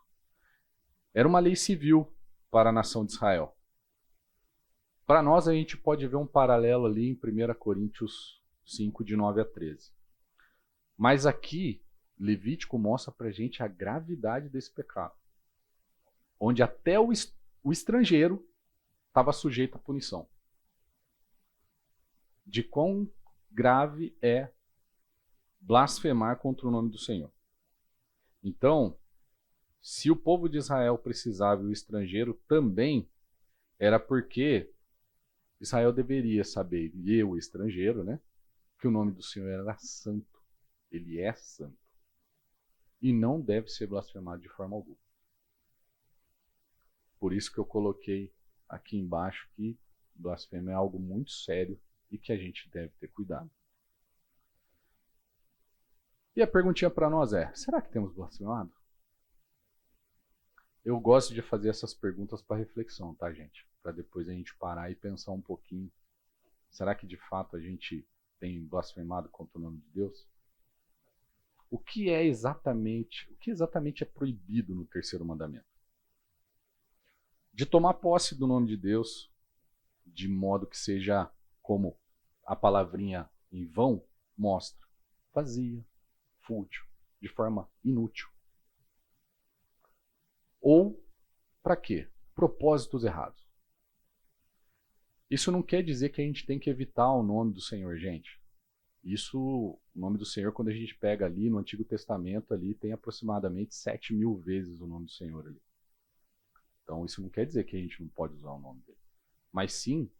Era uma lei civil para a nação de Israel. Para nós, a gente pode ver um paralelo ali em 1 Coríntios 5, de 9 a 13. Mas aqui, Levítico mostra para a gente a gravidade desse pecado, onde até o estrangeiro estava sujeito à punição. De quão grave é blasfemar contra o nome do Senhor. Então, se o povo de Israel precisava e o estrangeiro também, era porque Israel deveria saber, e o estrangeiro, né, que o nome do Senhor era santo. Ele é santo. E não deve ser blasfemado de forma alguma. Por isso que eu coloquei aqui embaixo que blasfêmia é algo muito sério e que a gente deve ter cuidado. E a perguntinha para nós é: será que temos blasfemado? Eu gosto de fazer essas perguntas para reflexão, tá, gente? Para depois a gente parar e pensar um pouquinho. Será que de fato a gente tem blasfemado contra o nome de Deus? O que exatamente é proibido no terceiro mandamento? De tomar posse do nome de Deus, de modo que seja, como a palavrinha em vão mostra, vazia, fútil, de forma inútil. Ou, para quê? Propósitos errados. Isso não quer dizer que a gente tem que evitar o nome do Senhor, gente. O nome do Senhor, quando a gente pega ali no Antigo Testamento, ali tem aproximadamente 7.000 vezes o nome do Senhor ali. Então isso não quer dizer que a gente não pode usar o nome dele. Mas sim,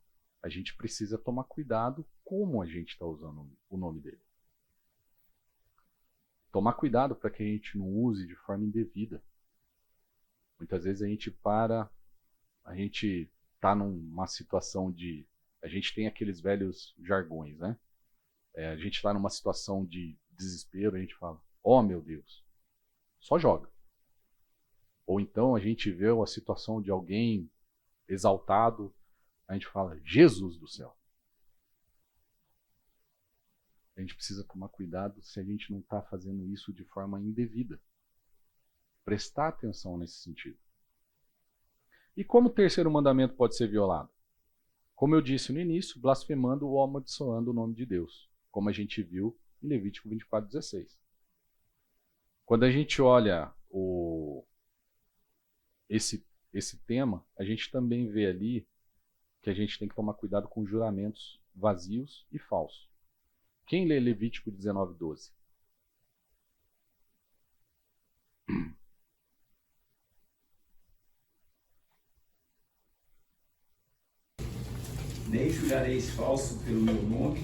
a gente precisa tomar cuidado como a gente está usando o nome dele. Tomar cuidado para que a gente não use de forma indevida. Muitas vezes a gente está numa situação de... A gente tem aqueles velhos jargões, né? A gente está numa situação de desespero, a gente fala: oh meu Deus, só joga. Ou então a gente vê a situação de alguém exaltado, a gente fala, Jesus do céu. A gente precisa tomar cuidado se a gente não está fazendo isso de forma indevida. Prestar atenção nesse sentido. E como o terceiro mandamento pode ser violado? Como eu disse no início, blasfemando ou amaldiçoando o nome de Deus, como a gente viu em Levítico 24:16. Quando a gente olha esse tema, a gente também vê ali que a gente tem que tomar cuidado com juramentos vazios e falsos. Quem lê Levítico 19:12? Nem jurareis falso pelo meu nome,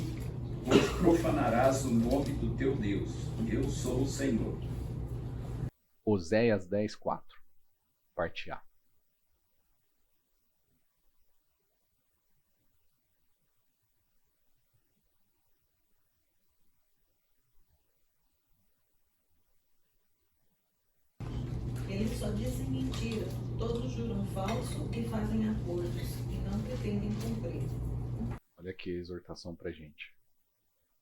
pois profanarás o nome do teu Deus. Eu sou o Senhor. Oséias 10:4, parte A. Eles só dizem mentira, todos juram falso e fazem acordos, e não pretendem cumprir. Olha aqui a exortação para a gente.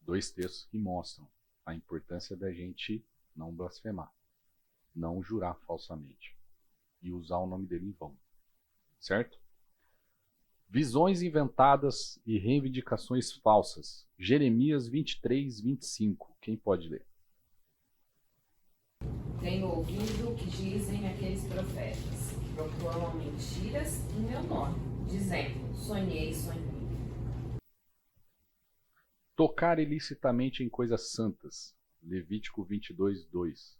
2 textos que mostram a importância da gente não blasfemar, não jurar falsamente e usar o nome dele em vão. Certo? Visões inventadas e reivindicações falsas. Jeremias 23:25. Quem pode ler? Tenho ouvido o que dizem aqueles profetas, que proclamam mentiras em meu nome, dizendo, sonhei. Tocar ilicitamente em coisas santas. Levítico 22:2.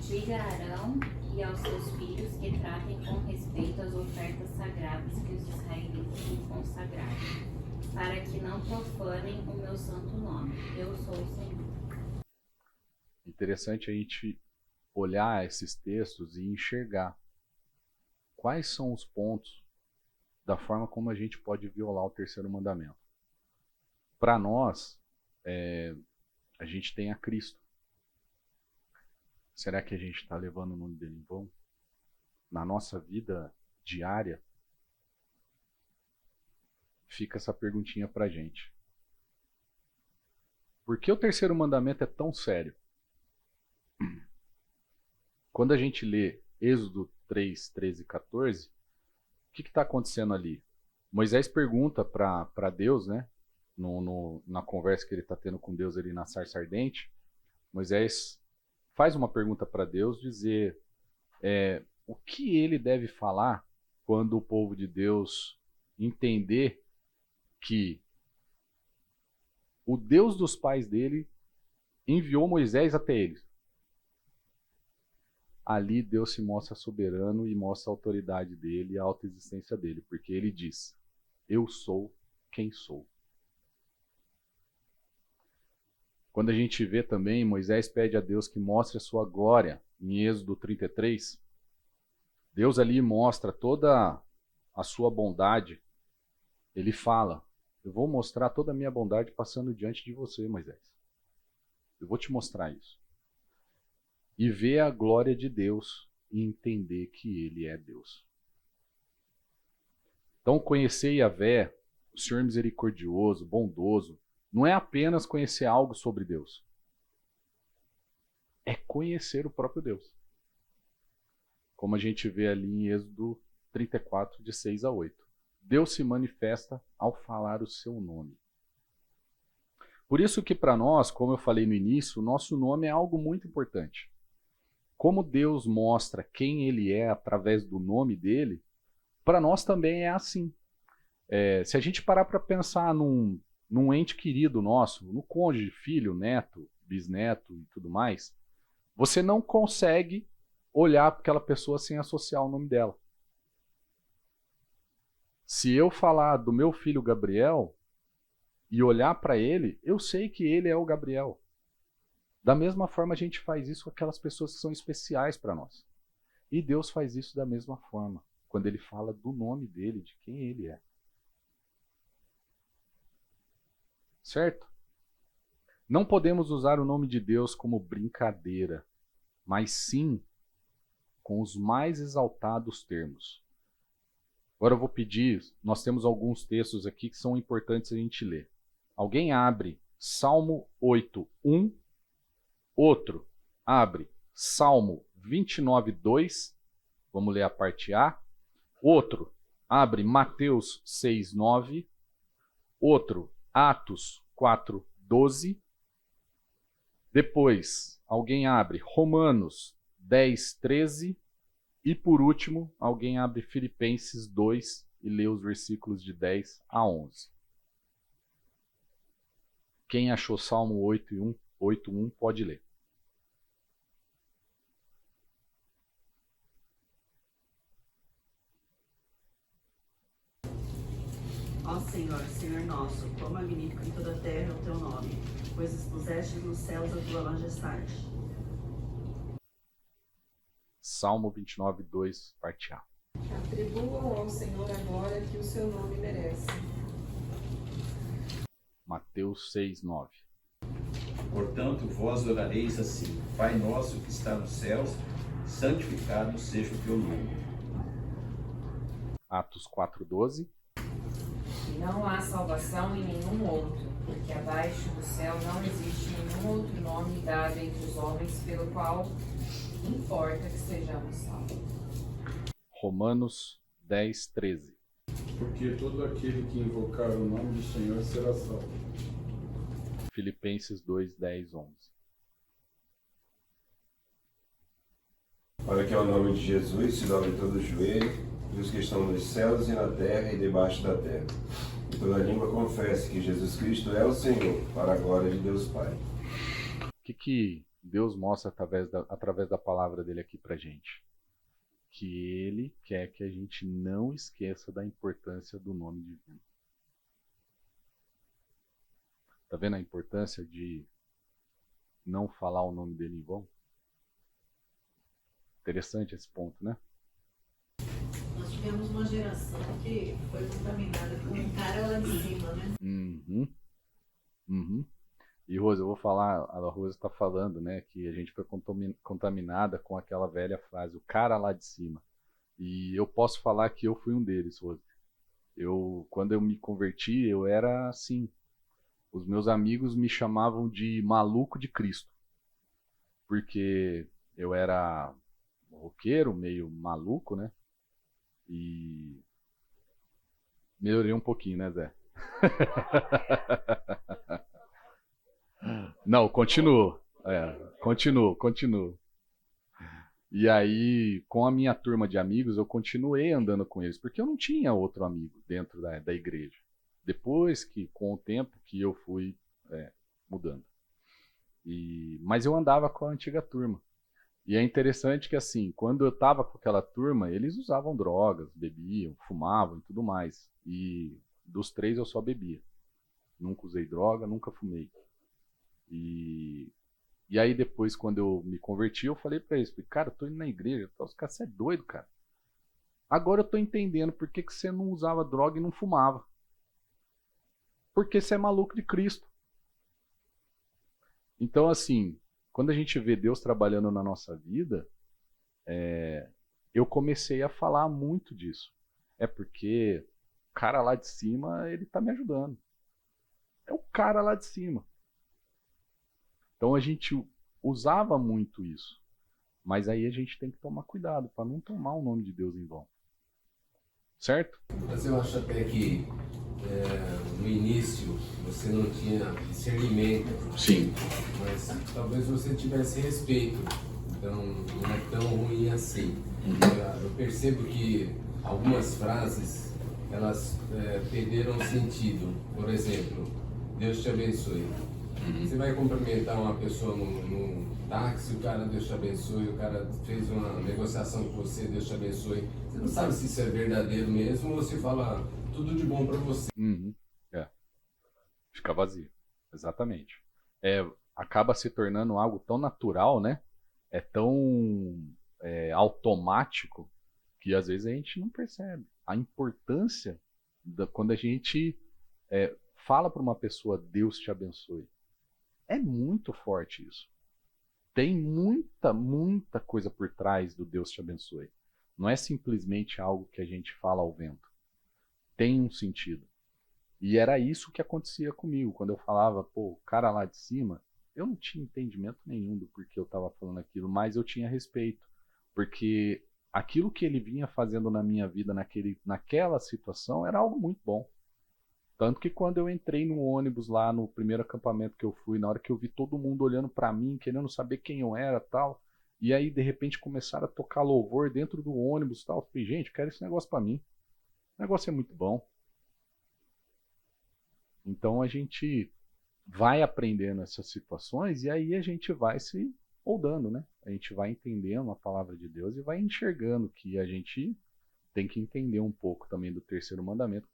Diga a Arão e aos seus filhos que tratem com respeito as ofertas sagradas que os israelitas me consagraram, para que não profanem o meu santo nome. Eu sou o Senhor. Interessante a gente olhar esses textos e enxergar quais são os pontos da forma como a gente pode violar o terceiro mandamento. Para nós, a gente tem a Cristo. Será que a gente está levando o nome dele em vão? Na nossa vida diária, fica essa perguntinha para a gente. Por que o terceiro mandamento é tão sério? Quando a gente lê Êxodo 3, 13 e 14, o que está acontecendo ali? Moisés pergunta para Deus, né? Na conversa que ele está tendo com Deus ali na sarça ardente, Moisés faz uma pergunta para Deus, dizer o que ele deve falar quando o povo de Deus entender que o Deus dos pais dele enviou Moisés até eles. Ali Deus se mostra soberano e mostra a autoridade dele e a autoexistência dele, porque ele diz, eu sou quem sou. Quando a gente vê também, Moisés pede a Deus que mostre a sua glória, em Êxodo 33, Deus ali mostra toda a sua bondade. Ele fala, eu vou mostrar toda a minha bondade passando diante de você, Moisés. Eu vou te mostrar isso. E ver a glória de Deus e entender que Ele é Deus. Então, conhecer Yahvé, o Senhor misericordioso, bondoso, não é apenas conhecer algo sobre Deus. É conhecer o próprio Deus. Como a gente vê ali em Êxodo 34, de 6 a 8. Deus se manifesta ao falar o seu nome. Por isso que para nós, como eu falei no início, o nosso nome é algo muito importante. Como Deus mostra quem Ele é através do nome dele, para nós também é assim. Se a gente parar para pensar num ente querido nosso, no cônjuge, filho, neto, bisneto e tudo mais, você não consegue olhar para aquela pessoa sem associar o nome dela. Se eu falar do meu filho Gabriel e olhar para ele, eu sei que ele é o Gabriel. Da mesma forma a gente faz isso com aquelas pessoas que são especiais para nós. E Deus faz isso da mesma forma, quando Ele fala do nome dele, de quem Ele é. Certo? Não podemos usar o nome de Deus como brincadeira, mas sim com os mais exaltados termos. Agora eu vou pedir, nós temos alguns textos aqui que são importantes a gente ler. Alguém abre Salmo 8:1, outro abre Salmo 29:2, vamos ler a parte A. Outro abre Mateus 6:9, outro Atos 4:12. Depois, alguém abre Romanos 10:13 e por último, alguém abre Filipenses 2 e lê os versículos de 10 a 11. Quem achou Salmo 8:1 pode ler. Ó Senhor, Senhor nosso, quão magnífico em toda a terra é o teu nome, pois expuseste nos céus a tua majestade. Salmo 29:2, parte A. Atribuam ao Senhor a glória que o seu nome merece. Mateus 6:9. Portanto, vós orareis assim: Pai nosso que está nos céus, santificado seja o teu nome. Atos 4:12. E não há salvação em nenhum outro, porque abaixo do céu não existe nenhum outro nome dado entre os homens pelo qual importa que sejamos salvos. Romanos 10:13. Porque todo aquele que invocar o nome do Senhor será salvo. Filipenses 2:10, 11. Para que ao nome de Jesus se dobre todo o joelho, dos que estão nos céus e na terra e debaixo da terra. E toda língua confesse que Jesus Cristo é o Senhor, para a glória de Deus Pai. O que Deus mostra através da palavra dele aqui pra gente? Que ele quer que a gente não esqueça da importância do nome divino. Tá vendo a importância de não falar o nome dele em vão? Interessante esse ponto, né? Nós tivemos uma geração que foi contaminada com um cara lá de cima, né? E Rosa, eu vou falar, a Rosa está falando, né, que a gente foi contaminada com aquela velha frase, o cara lá de cima. E eu posso falar que eu fui um deles, Rosa. Quando eu me converti, eu era assim. Os meus amigos me chamavam de maluco de Cristo. Porque eu era roqueiro, meio maluco, né? E melhorei um pouquinho, né, Zé? Não, continuo. Continuo. E aí, com a minha turma de amigos, eu continuei andando com eles, porque eu não tinha outro amigo dentro da igreja. Depois que, com o tempo, que eu fui mudando. Mas eu andava com a antiga turma. E é interessante que, assim, quando eu estava com aquela turma, eles usavam drogas, bebiam, fumavam e tudo mais. E dos três eu só bebia. Nunca usei droga, nunca fumei. E aí depois, quando eu me converti, eu falei pra eles, cara, eu tô indo na igreja, os caras, você é doido, cara. Agora eu tô entendendo por que você não usava droga e não fumava. Porque você é maluco de Cristo. Então, assim, quando a gente vê Deus trabalhando na nossa vida, eu comecei a falar muito disso. É porque o cara lá de cima, ele tá me ajudando. É o cara lá de cima. Então a gente usava muito isso. Mas aí a gente tem que tomar cuidado para não tomar o nome de Deus em vão. Certo? Mas eu acho até que no início você não tinha discernimento. Sim. Mas talvez você tivesse respeito. Então não é tão ruim assim. Eu percebo que algumas frases elas perderam sentido. Por exemplo, Deus te abençoe. Você vai cumprimentar uma pessoa no táxi, o cara Deus te abençoe, o cara fez uma negociação com você, Deus te abençoe. Você não sabe se isso é verdadeiro mesmo ou você fala tudo de bom para você. Fica vazio. Exatamente. Acaba se tornando algo tão natural, né? É tão automático que às vezes a gente não percebe a importância quando a gente fala para uma pessoa Deus te abençoe. É muito forte isso. Tem muita coisa por trás do Deus te abençoe. Não é simplesmente algo que a gente fala ao vento. Tem um sentido. E era isso que acontecia comigo. Quando eu falava, pô, o cara lá de cima, eu não tinha entendimento nenhum do porquê eu estava falando aquilo, mas eu tinha respeito. Porque aquilo que ele vinha fazendo na minha vida naquela situação era algo muito bom. Tanto que quando eu entrei no ônibus lá no primeiro acampamento que eu fui, na hora que eu vi todo mundo olhando para mim, querendo saber quem eu era tal, e aí de repente começaram a tocar louvor dentro do ônibus tal, eu falei, gente, eu quero esse negócio para mim. O negócio é muito bom. Então a gente vai aprendendo essas situações e aí a gente vai se moldando, né? A gente vai entendendo a palavra de Deus e vai enxergando que a gente tem que entender um pouco também do terceiro mandamento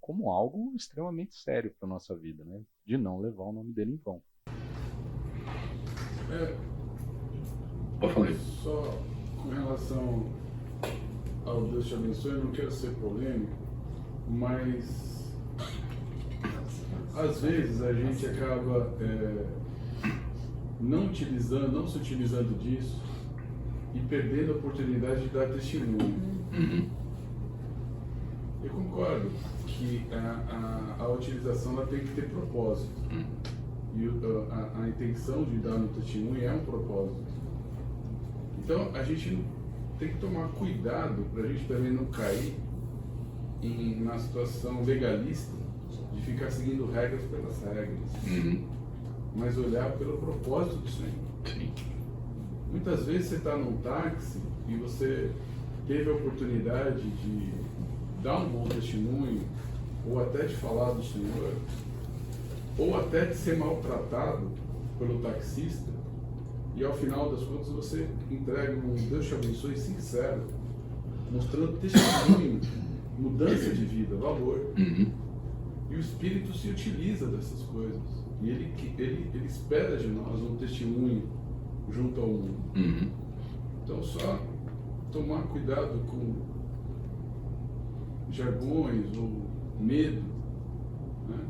como algo extremamente sério para nossa vida, né? De não levar o nome dele em vão. Pode falar. Só com relação ao Deus te abençoe, eu não quero ser polêmico, mas às vezes a gente acaba não se utilizando disso e perdendo a oportunidade de dar testemunho. Eu concordo que a utilização ela tem que ter propósito. E a intenção de dar no testemunho é um propósito. Então a gente tem que tomar cuidado para a gente também não cair na situação legalista de ficar seguindo regras pelas regras, mas olhar pelo propósito do Senhor. Sim. Muitas vezes você está num táxi e você teve a oportunidade de dar um bom testemunho, ou até de falar do Senhor, ou até de ser maltratado pelo taxista, e ao final das contas você entrega um Deus te abençoe sincero, mostrando testemunho, mudança de vida, valor. E o Espírito se utiliza dessas coisas. E ele espera de nós um testemunho junto ao mundo. Então só tomar cuidado com jargões ou medo, né?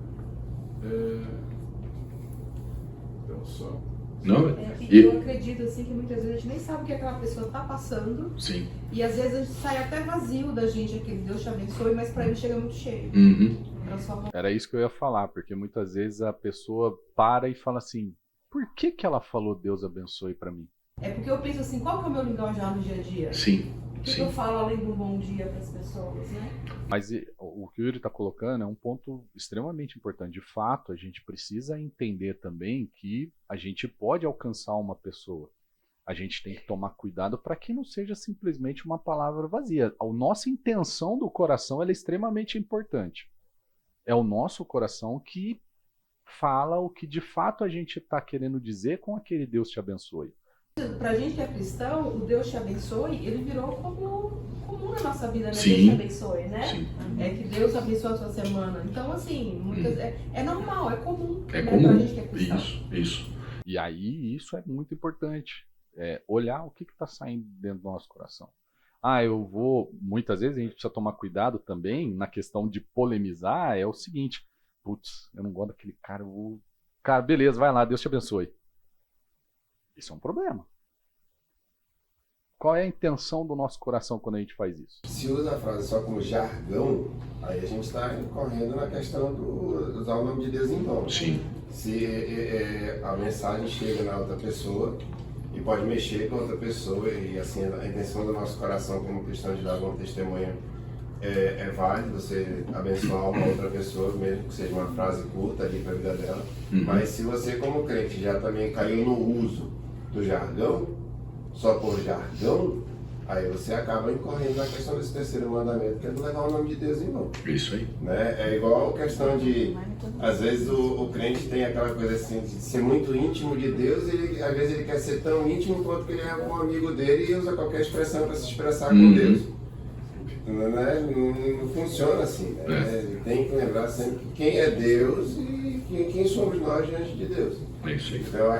Então só... Não, eu acredito assim que muitas vezes a gente nem sabe o que aquela pessoa está passando. Sim. E às vezes a gente sai até vazio da gente, aquele Deus te abençoe, mas para ele chega muito cheio. Era isso que eu ia falar, porque muitas vezes a pessoa para e fala assim, por que ela falou Deus abençoe para mim? É porque eu penso assim, qual que é o meu linguajar no dia a dia? Sim. O que eu falo além do bom dia para as pessoas, né? Mas o que o Yuri está colocando é um ponto extremamente importante. De fato, a gente precisa entender também que a gente pode alcançar uma pessoa. A gente tem que tomar cuidado para que não seja simplesmente uma palavra vazia. A nossa intenção do coração ela é extremamente importante. É o nosso coração que fala o que de fato a gente está querendo dizer com aquele Deus te abençoe. Pra gente que é cristão, o Deus te abençoe, ele virou comum na nossa vida, né? Sim. Deus te abençoe, né? Sim. É que Deus abençoe a sua semana. Então, assim, é normal, é comum. É né? comum. Pra gente que é cristão. Isso. E aí, isso é muito importante. Olhar o que está saindo dentro do nosso coração. Muitas vezes a gente precisa tomar cuidado também na questão de polemizar, é o seguinte, putz, eu não gosto daquele cara, cara, beleza, vai lá, Deus te abençoe. Isso é um problema. Qual é a intenção do nosso coração quando a gente faz isso? Se usa a frase só como jargão, aí a gente está incorrendo na questão do usar o nome de Deus em vão. Sim. Se a mensagem chega na outra pessoa e pode mexer com outra pessoa, e assim a intenção do nosso coração como cristão de dar bom testemunho é válido, você abençoar uma outra pessoa, mesmo que seja uma frase curta ali para a vida dela. Mas se você como crente já também caiu no uso do jargão, só por jargão, aí você acaba incorrendo na questão desse terceiro mandamento, que é de levar o nome de Deus em vão. Isso aí. Né? É igual a questão de, às vezes o crente tem aquela coisa assim, de ser muito íntimo de Deus, e às vezes ele quer ser tão íntimo quanto que ele é um amigo dele e usa qualquer expressão para se expressar com Deus. Não funciona assim, né? Tem que lembrar sempre que quem é Deus e quem somos nós diante de Deus. É isso aí. Então,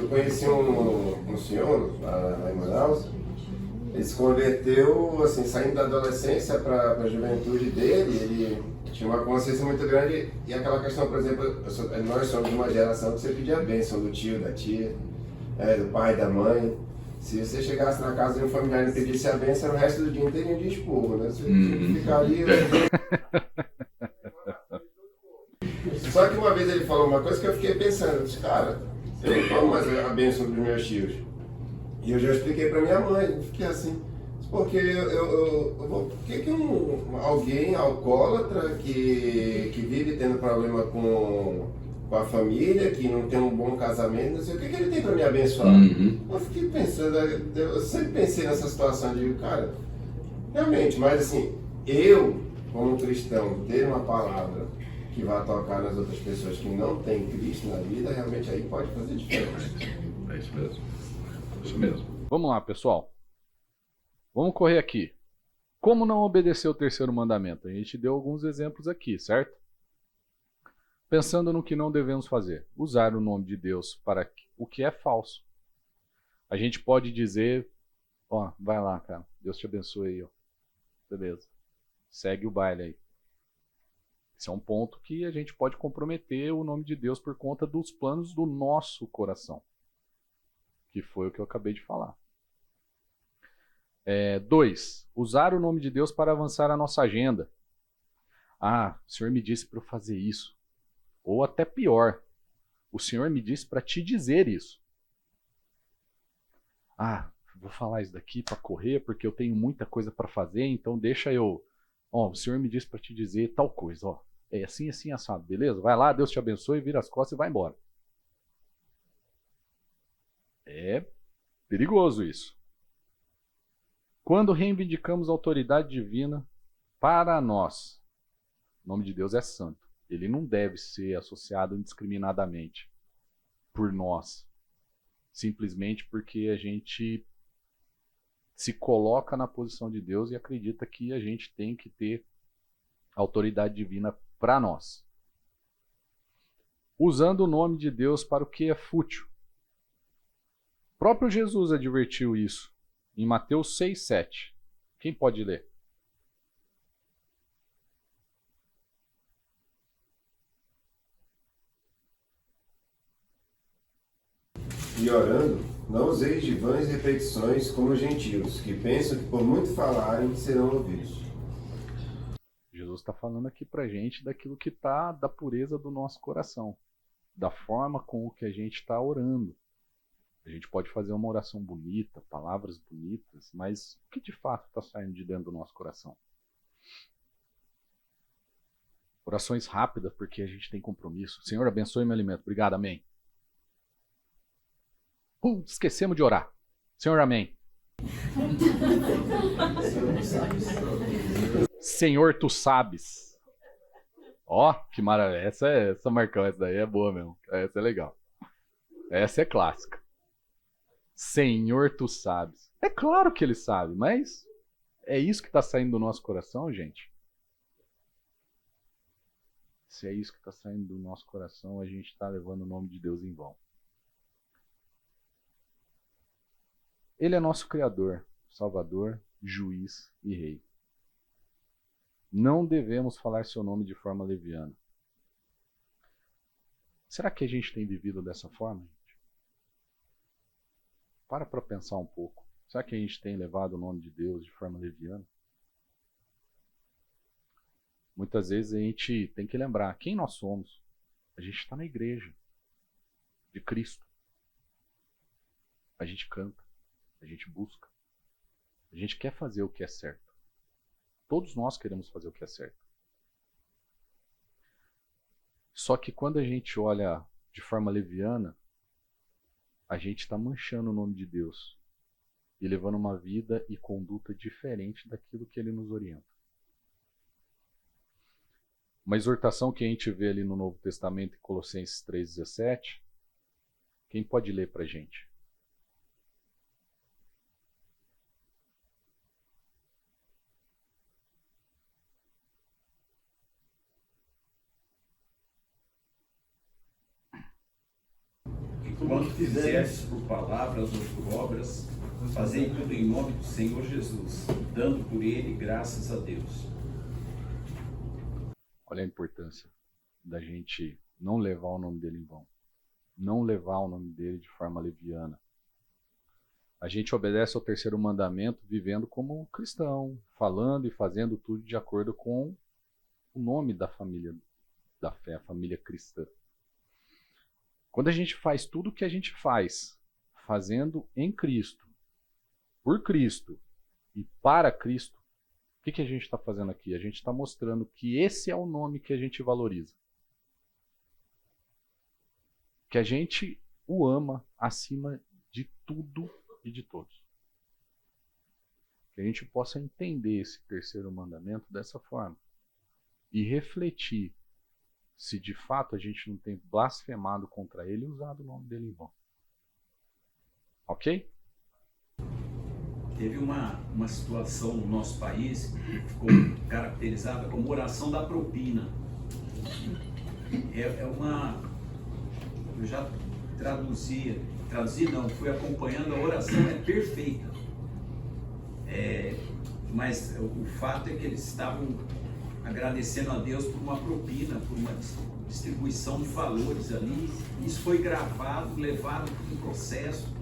eu conheci um senhor lá em Manaus, Ele se converteu, assim, saindo da adolescência para a juventude dele, ele tinha uma consciência muito grande. E aquela questão, por exemplo, nós somos de uma geração que você pedia a bênção do tio, da tia, do pai, da mãe. Se você chegasse na casa de um familiar e não pedisse a bênção, era o resto do dia inteirinho de esporro, né? Você tinha que ficar ali... Só que uma vez ele falou uma coisa que eu fiquei pensando, eu disse, cara, eu não tomo mais a bênção dos meus tios. E eu já expliquei para minha mãe, eu fiquei assim, porque por que alguém alcoólatra que vive tendo problema com a família, que não tem um bom casamento, não sei o que ele tem para me abençoar? Eu fiquei pensando, eu sempre pensei nessa situação, digo, cara, realmente, mas assim, eu, como cristão, ter uma palavra que vai tocar nas outras pessoas que não têm Cristo na vida, realmente aí pode fazer diferença. É isso mesmo. Isso mesmo. Vamos lá, pessoal. Vamos correr aqui. Como não obedecer o terceiro mandamento? A gente deu alguns exemplos aqui, certo? Pensando no que não devemos fazer. Usar o nome de Deus para o que é falso. A gente pode dizer, ó, vai lá, cara. Deus te abençoe aí, ó. Beleza. Segue o baile aí. Esse é um ponto que a gente pode comprometer o nome de Deus por conta dos planos do nosso coração. Que foi o que eu acabei de falar. 2. Usar o nome de Deus para avançar a nossa agenda. Ah, o Senhor me disse para eu fazer isso. Ou até pior, o Senhor me disse para te dizer isso. Ah, vou falar isso daqui para correr porque eu tenho muita coisa para fazer, então deixa eu... Ó, o Senhor me disse para te dizer tal coisa, ó. É assim, assim, assado, beleza? Vai lá, Deus te abençoe, vira as costas e vai embora. É perigoso isso. Quando reivindicamos a autoridade divina para nós, o nome de Deus é santo. Ele não deve ser associado indiscriminadamente por nós. Simplesmente porque a gente se coloca na posição de Deus e acredita que a gente tem que ter autoridade divina para nós. Usando o nome de Deus para o que é fútil. O próprio Jesus advertiu isso em Mateus 6:7. Quem pode ler? E orando, não useis de vãs repetições como os gentios, que pensam que por muito falarem serão ouvidos. Jesus está falando aqui pra gente daquilo que está da pureza do nosso coração, da forma com que a gente está orando. A gente pode fazer uma oração bonita, palavras bonitas, mas o que de fato está saindo de dentro do nosso coração? Orações rápidas, porque a gente tem compromisso. Senhor, abençoe meu alimento. Obrigado, amém. Esquecemos de orar. Senhor, amém. Senhor, tu sabes. Ó, que maravilha. Essa Marcão, essa daí é boa mesmo. Essa é legal. Essa é clássica. Senhor, tu sabes. É claro que ele sabe, mas é isso que está saindo do nosso coração, gente? Se é isso que está saindo do nosso coração, a gente está levando o nome de Deus em vão. Ele é nosso Criador, Salvador, Juiz e Rei. Não devemos falar seu nome de forma leviana. Será que a gente tem vivido dessa forma, gente? Para pensar um pouco. Será que a gente tem levado o nome de Deus de forma leviana? Muitas vezes a gente tem que lembrar quem nós somos. A gente está na igreja de Cristo. A gente canta. A gente busca. A gente quer fazer o que é certo. Todos nós queremos fazer o que é certo. Só que quando a gente olha de forma leviana, a gente está manchando o nome de Deus e levando uma vida e conduta diferente daquilo que Ele nos orienta. Uma exortação que a gente vê ali no Novo Testamento, em Colossenses 3,17, quem pode ler para a gente? Quando fizeres por palavras ou por obras, Fazei tudo em nome do Senhor Jesus, dando por ele graças a Deus. Olha a importância da gente não levar o nome dele em vão. Não levar o nome dele de forma leviana. A gente obedece ao terceiro mandamento vivendo como cristão, falando e fazendo tudo de acordo com o nome da família da fé, a família cristã. Quando a gente faz tudo o que a gente faz, fazendo em Cristo, por Cristo e para Cristo, o que a gente está fazendo aqui? A gente está mostrando que esse é o nome que a gente valoriza. Que a gente o ama acima de tudo e de todos. Que a gente possa entender esse terceiro mandamento dessa forma e refletir se de fato a gente não tem blasfemado contra ele e usado o nome dele em vão. Ok? Teve uma situação no nosso país que ficou caracterizada como oração da propina. Eu já traduzi não, fui acompanhando, a oração é perfeita. Mas o fato é que eles estavam agradecendo a Deus por uma propina, por uma distribuição de valores ali. Isso foi gravado, levado para um processo.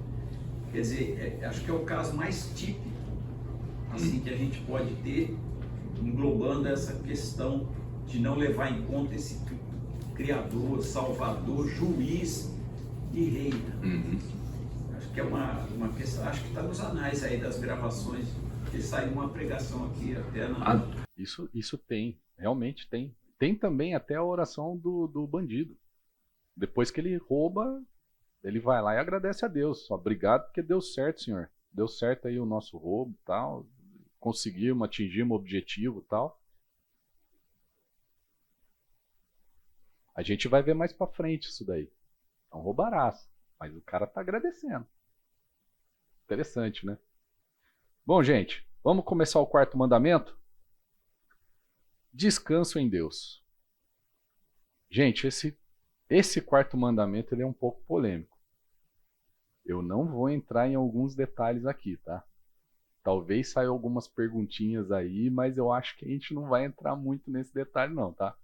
Quer dizer, acho que é o caso mais típico assim, que a gente pode ter, englobando essa questão de não levar em conta esse Criador, Salvador, Juiz e Rei. Acho que é uma questão, acho que está nos anais aí das gravações, que saiu uma pregação aqui até na... Isso tem, realmente tem. Tem também até a oração do bandido. Depois que ele rouba, ele vai lá e agradece a Deus. Obrigado porque deu certo, Senhor. Deu certo aí o nosso roubo, tal. Conseguimos, atingimos o objetivo, tal. A gente vai ver mais pra frente isso daí. Não roubarás, mas o cara tá agradecendo. Interessante, né? Bom, gente, vamos começar o quarto mandamento? Descanso em Deus. Gente, esse quarto mandamento ele é um pouco polêmico. Eu não vou entrar em alguns detalhes aqui, tá? Talvez saiam algumas perguntinhas aí, mas eu acho que a gente não vai entrar muito nesse detalhe não, tá?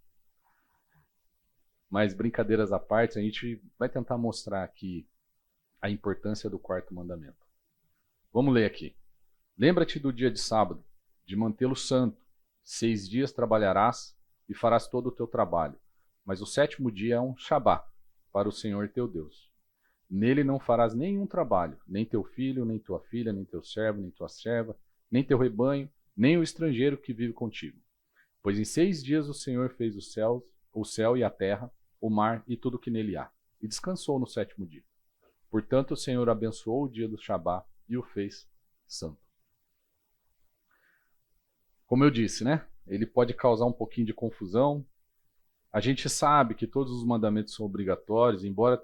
Mas brincadeiras à parte, a gente vai tentar mostrar aqui a importância do quarto mandamento. Vamos ler aqui. Lembra-te do dia de sábado, de mantê-lo santo. 6 dias trabalharás e farás todo o teu trabalho. Mas o 7º dia é um Shabá para o Senhor teu Deus. Nele não farás nenhum trabalho, nem teu filho, nem tua filha, nem teu servo, nem tua serva, nem teu rebanho, nem o estrangeiro que vive contigo. Pois em 6 dias o Senhor fez o céu e a terra, o mar e tudo que nele há, e descansou no 7º dia. Portanto, o Senhor abençoou o dia do Shabá e o fez santo. Como eu disse, né? Ele pode causar um pouquinho de confusão. A gente sabe que todos os mandamentos são obrigatórios, embora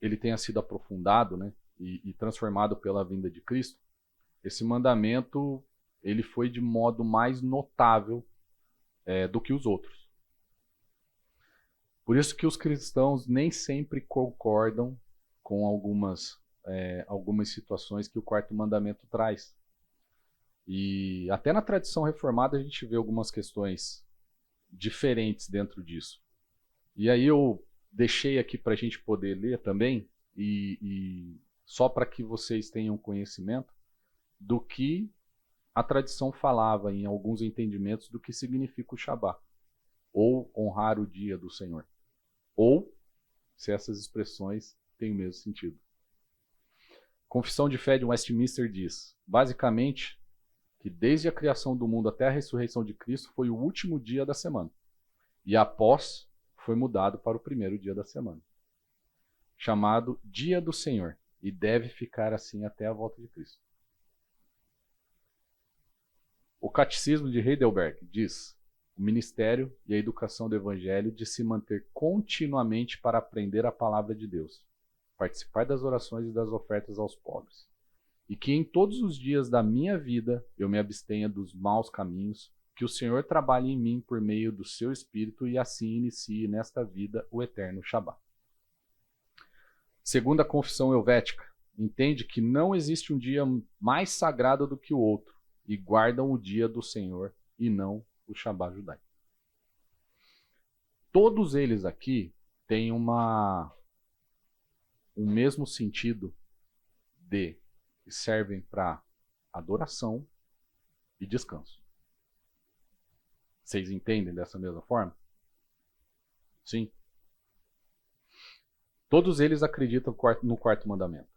ele tenha sido aprofundado, né? E transformado pela vinda de Cristo. Esse mandamento ele foi de modo mais notável do que os outros. Por isso que os cristãos nem sempre concordam com algumas situações que o quarto mandamento traz. E até na tradição reformada a gente vê algumas questões diferentes dentro disso. E aí eu deixei aqui para a gente poder ler também, e só para que vocês tenham conhecimento do que a tradição falava em alguns entendimentos do que significa o Shabá, ou honrar o dia do Senhor, ou se essas expressões têm o mesmo sentido. Confissão de Fé de Westminster diz, basicamente, que desde a criação do mundo até a ressurreição de Cristo foi o último dia da semana. E após, foi mudado para o primeiro dia da semana. Chamado Dia do Senhor. E deve ficar assim até a volta de Cristo. O Catecismo de Heidelberg diz, o ministério e a educação do Evangelho de se manter continuamente para aprender a palavra de Deus, participar das orações e das ofertas aos pobres. E que em todos os dias da minha vida eu me abstenha dos maus caminhos, que o Senhor trabalhe em mim por meio do seu Espírito e assim inicie nesta vida o eterno Shabá. Segundo a Confissão Helvética, entende que não existe um dia mais sagrado do que o outro e guardam o dia do Senhor e não o Shabá judaico. Todos eles aqui têm um mesmo sentido que servem para adoração e descanso. Vocês entendem dessa mesma forma? Sim. Todos eles acreditam no quarto mandamento.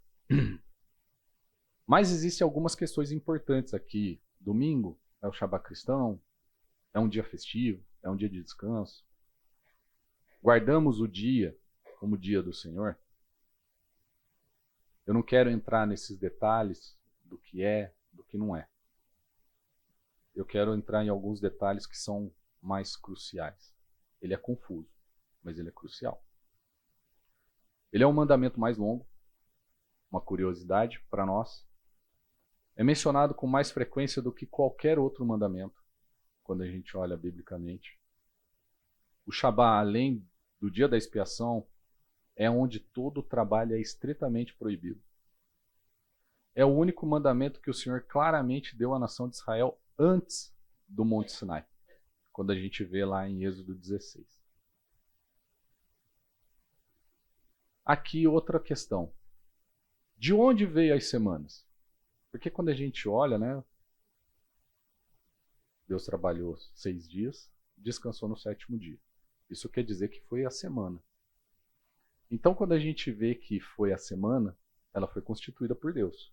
Mas existem algumas questões importantes aqui. Domingo é o Shabá cristão, é um dia festivo, é um dia de descanso. Guardamos o dia como dia do Senhor. Eu não quero entrar nesses detalhes do que é, do que não é. Eu quero entrar em alguns detalhes que são mais cruciais. Ele é confuso, mas ele é crucial. Ele é o mandamento mais longo, uma curiosidade para nós. É mencionado com mais frequência do que qualquer outro mandamento, quando a gente olha biblicamente. O Shabá, além do dia da expiação, é onde todo trabalho é estritamente proibido. É o único mandamento que o Senhor claramente deu à nação de Israel antes do Monte Sinai, quando a gente vê lá em Êxodo 16. Aqui outra questão. De onde veio as semanas? Porque quando a gente olha, né? Deus trabalhou 6 dias, descansou no 7º dia. Isso quer dizer que foi a semana. Então, quando a gente vê que foi a semana, ela foi constituída por Deus.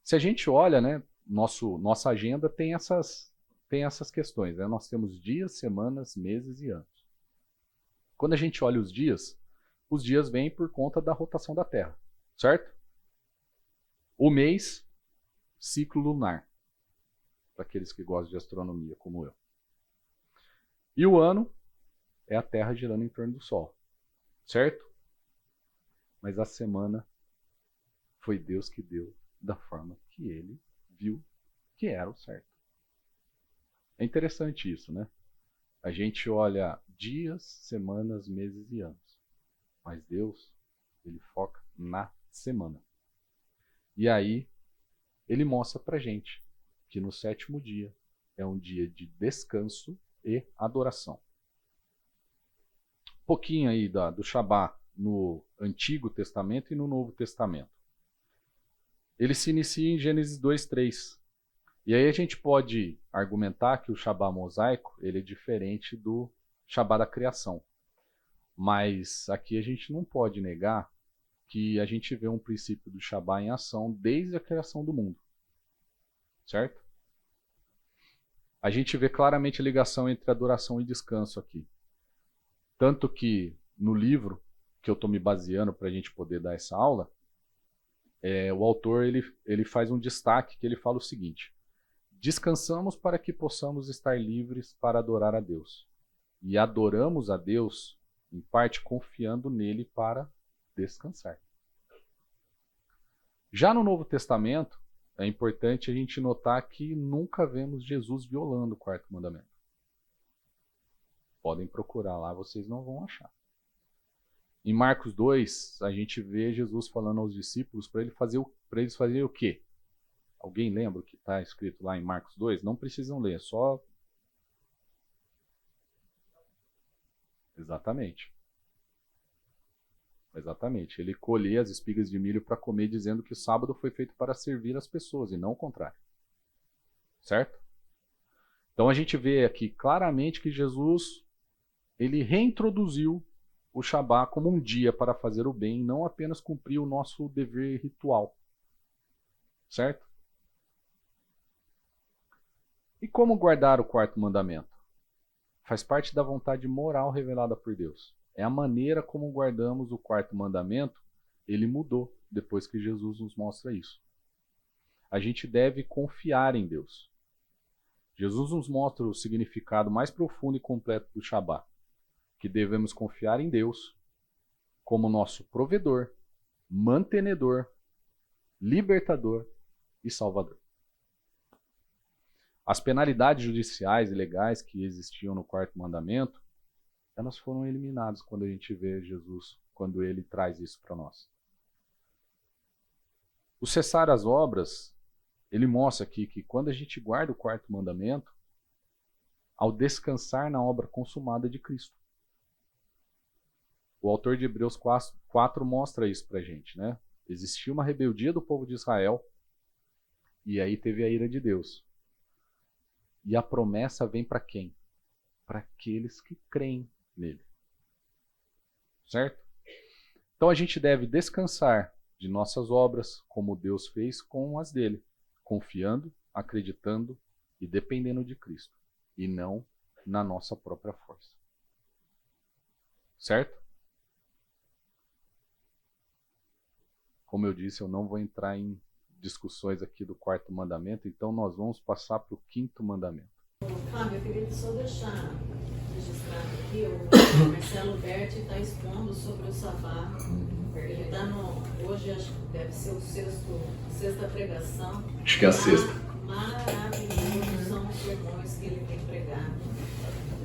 Se a gente olha, né? Nossa agenda tem essas questões. Né? Nós temos dias, semanas, meses e anos. Quando a gente olha os dias vêm por conta da rotação da Terra, certo? O mês, ciclo lunar, para aqueles que gostam de astronomia, como eu. E o ano é a Terra girando em torno do Sol, certo? Mas a semana foi Deus que deu da forma que ele viu que era o certo. É interessante isso, né? A gente olha dias, semanas, meses e anos. Mas Deus, ele foca na semana. E aí, ele mostra pra gente que no 7º dia é um dia de descanso e adoração. Um pouquinho aí do Shabá no Antigo Testamento e no Novo Testamento. Ele se inicia em Gênesis 2:3. E aí a gente pode argumentar que o Shabá mosaico ele é diferente do Shabá da criação. Mas aqui a gente não pode negar que a gente vê um princípio do Shabá em ação desde a criação do mundo. Certo? A gente vê claramente a ligação entre adoração e descanso aqui. Tanto que no livro que eu estou me baseando para a gente poder dar essa aula, o autor ele faz um destaque que ele fala o seguinte: descansamos para que possamos estar livres para adorar a Deus. E adoramos a Deus, em parte, confiando nele para descansar. Já no Novo Testamento, é importante a gente notar que nunca vemos Jesus violando o 4º mandamento. Podem procurar lá, vocês não vão achar. Em Marcos 2, a gente vê Jesus falando aos discípulos para eles fazerem o quê? Alguém lembra o que está escrito lá em Marcos 2? Não precisam ler, só... Exatamente. Ele colhia as espigas de milho para comer, dizendo que o sábado foi feito para servir as pessoas e não o contrário. Certo? Então a gente vê aqui claramente que Jesus ele reintroduziu o Shabá como um dia para fazer o bem, não apenas cumprir o nosso dever ritual. Certo? E como guardar o 4º mandamento? Faz parte da vontade moral revelada por Deus. É a maneira como guardamos o 4º mandamento, ele mudou depois que Jesus nos mostra isso. A gente deve confiar em Deus. Jesus nos mostra o significado mais profundo e completo do Shabá, que devemos confiar em Deus como nosso provedor, mantenedor, libertador e salvador. As penalidades judiciais e legais que existiam no 4º mandamento, elas foram eliminadas quando a gente vê Jesus, quando ele traz isso para nós. O cessar as obras, ele mostra aqui que quando a gente guarda o quarto mandamento, ao descansar na obra consumada de Cristo. O autor de Hebreus 4 mostra isso pra gente, né? Existia uma rebeldia do povo de Israel, e aí teve a ira de Deus. E a promessa vem para quem? Para aqueles que creem nele. Certo? Então a gente deve descansar de nossas obras, como Deus fez com as dele, confiando, acreditando e dependendo de Cristo, e não na nossa própria força. Certo? Como eu disse, eu não vou entrar em discussões aqui do quarto mandamento, então nós vamos passar para o quinto mandamento. Fábio, eu queria só deixar registrado aqui, o Marcelo Berti está expondo sobre o sabá. Ele está hoje acho que deve ser a sexta pregação. Acho que é a sexta. Maravilhoso são os sermões que ele tem pregado.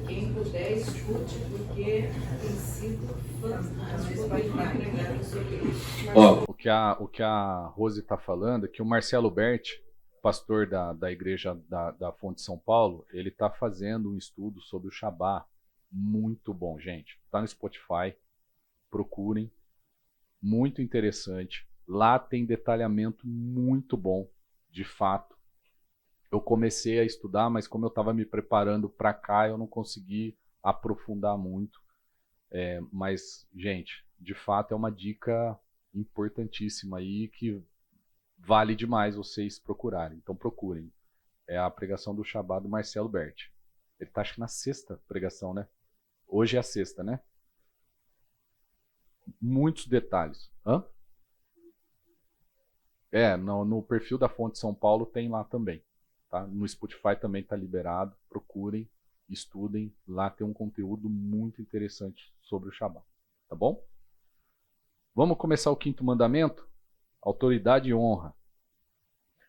Quem puder, escute, porque tem sido fantástico o que ele tem pregado sobre isso. O que a Rose está falando é que o Marcelo Berti, pastor da igreja da Fonte São Paulo, ele está fazendo um estudo sobre o Shabá. Muito bom, gente. Está no Spotify. Procurem. Muito interessante. Lá tem detalhamento muito bom, de fato. Eu comecei a estudar, mas como eu estava me preparando para cá, eu não consegui aprofundar muito. Mas, gente, de fato é uma dica importantíssima aí que vale demais vocês procurarem. Então procurem. É a pregação do Shabá do Marcelo Berti. Ele está, acho que na sexta pregação, né? Hoje é a sexta, né? Muitos detalhes. Hã? No perfil da Fonte São Paulo tem lá também. Tá? No Spotify também está liberado. Procurem, estudem. Lá tem um conteúdo muito interessante sobre o Shabá. Tá bom? Vamos começar o quinto mandamento? Autoridade e honra.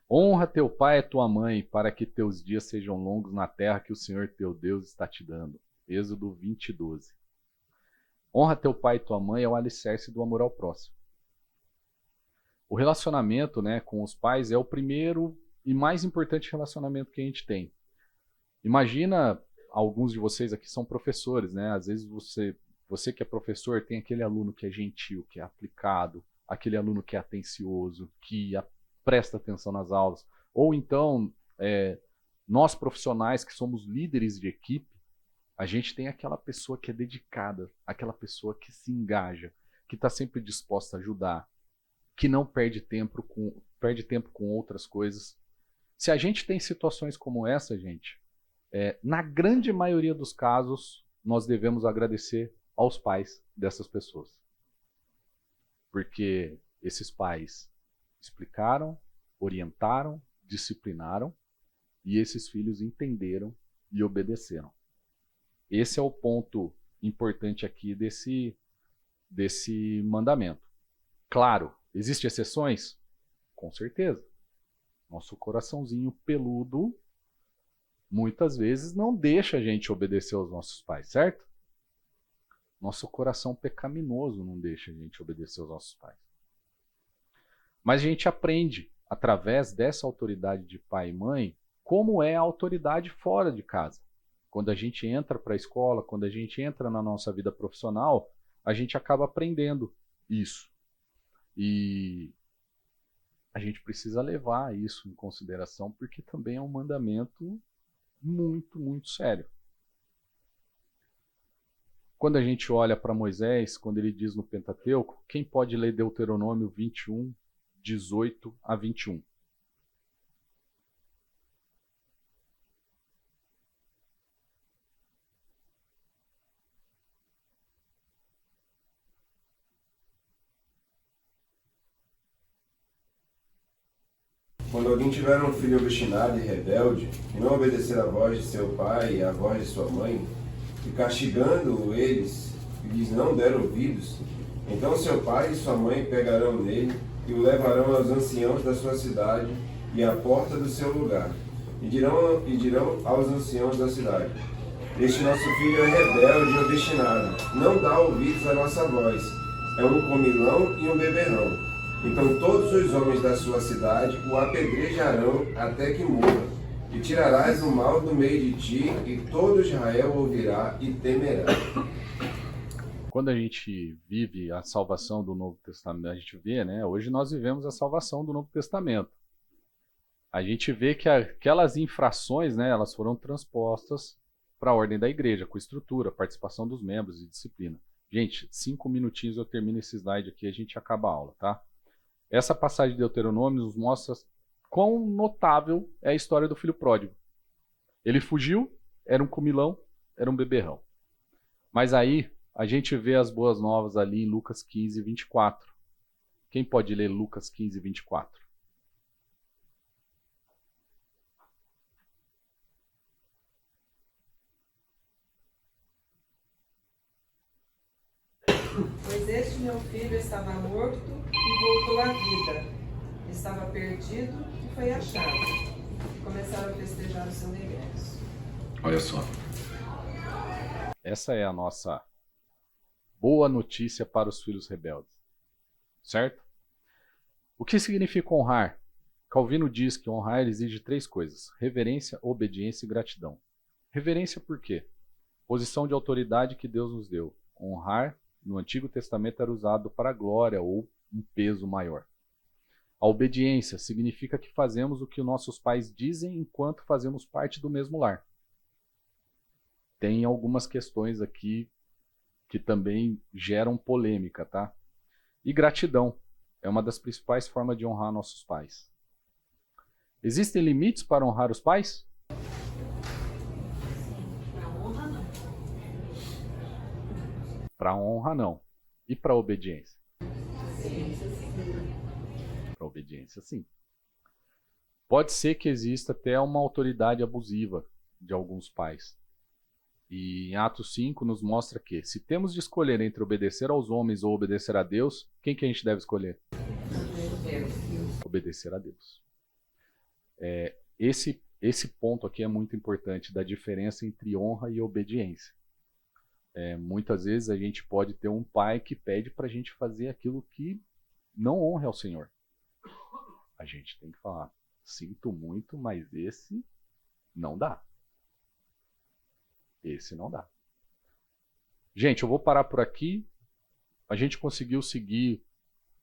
Honra teu pai e tua mãe, para que teus dias sejam longos na terra que o Senhor teu Deus está te dando. Êxodo 20:12. Honra teu pai e tua mãe é o alicerce do amor ao próximo. O relacionamento, né, com os pais é o primeiro e mais importante relacionamento que a gente tem. Imagina, alguns de vocês aqui são professores, né? Às vezes você que é professor tem aquele aluno que é gentil, que é aplicado, aquele aluno que é atencioso, que presta atenção nas aulas. Ou então, nós profissionais que somos líderes de equipe, a gente tem aquela pessoa que é dedicada, aquela pessoa que se engaja, que está sempre disposta a ajudar, que não perde tempo com outras coisas. Se a gente tem situações como essa, gente, na grande maioria dos casos, nós devemos agradecer aos pais dessas pessoas. Porque esses pais explicaram, orientaram, disciplinaram, e esses filhos entenderam e obedeceram. Esse é o ponto importante aqui desse mandamento. Claro, existem exceções? Com certeza. Nosso coraçãozinho peludo, muitas vezes, não deixa a gente obedecer aos nossos pais, certo? Nosso coração pecaminoso não deixa a gente obedecer aos nossos pais. Mas a gente aprende, através dessa autoridade de pai e mãe, como é a autoridade fora de casa. Quando a gente entra para a escola, quando a gente entra na nossa vida profissional, a gente acaba aprendendo isso. E a gente precisa levar isso em consideração, porque também é um mandamento muito, muito sério. Quando a gente olha para Moisés, quando ele diz no Pentateuco, quem pode ler Deuteronômio 21, 18 a 21? Quando alguém tiver um filho obstinado e rebelde, que não obedecer à voz de seu pai e à voz de sua mãe, e castigando eles, lhes não der ouvidos, então seu pai e sua mãe pegarão nele e o levarão aos anciãos da sua cidade e à porta do seu lugar, e dirão aos anciãos da cidade: este nosso filho é rebelde e obstinado, não dá ouvidos à nossa voz, é um comilão e um beberrão. Então todos os homens da sua cidade o apedrejarão até que morra, e tirarás o mal do meio de ti, e todo Israel ouvirá e temerá. Quando a gente vive a salvação do Novo Testamento, a gente vê, né? Hoje nós vivemos a salvação do Novo Testamento. A gente vê que aquelas infrações, né, elas foram transpostas para a ordem da igreja, com estrutura, participação dos membros e disciplina. Gente, 5 minutinhos eu termino esse slide aqui e a gente acaba a aula, tá? Essa passagem de Deuteronômio nos mostra quão notável é a história do filho pródigo. Ele fugiu, era um comilão, era um beberrão. Mas aí a gente vê as boas novas ali em Lucas 15, 24. Quem pode ler Lucas 15, 24? Pois este meu filho estava morto e voltou à vida. Estava perdido e foi achado. E começaram a festejar o seu regresso. Olha só. Essa é a nossa boa notícia para os filhos rebeldes. Certo? O que significa honrar? Calvino diz que honrar exige 3 coisas: reverência, obediência e gratidão. Reverência por quê? Posição de autoridade que Deus nos deu. Honrar, no Antigo Testamento, era usado para a glória ou um peso maior. A obediência significa que fazemos o que nossos pais dizem enquanto fazemos parte do mesmo lar. Tem algumas questões aqui que também geram polêmica, tá? E gratidão é uma das principais formas de honrar nossos pais. Existem limites para honrar os pais? Para honra, não. Para honra, não. E para obediência? Para obediência, sim. Pode ser que exista até uma autoridade abusiva de alguns pais. E em Atos 5 nos mostra que, se temos de escolher entre obedecer aos homens ou obedecer a Deus, quem que a gente deve escolher? Obedecer a Deus. Esse ponto aqui é muito importante, da diferença entre honra e obediência. Muitas vezes a gente pode ter um pai que pede para a gente fazer aquilo que não honra ao Senhor. A gente tem que falar: sinto muito, mas esse não dá. Esse não dá. Gente, eu vou parar por aqui. A gente conseguiu seguir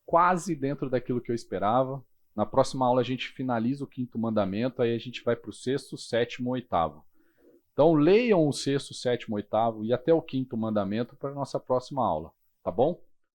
quase dentro daquilo que eu esperava. Na próxima aula a gente finaliza o 5º mandamento, aí a gente vai para o 6º, 7º, 8º. Então leiam o 6º, 7º, 8º e até o 5º mandamento para a nossa próxima aula, tá bom?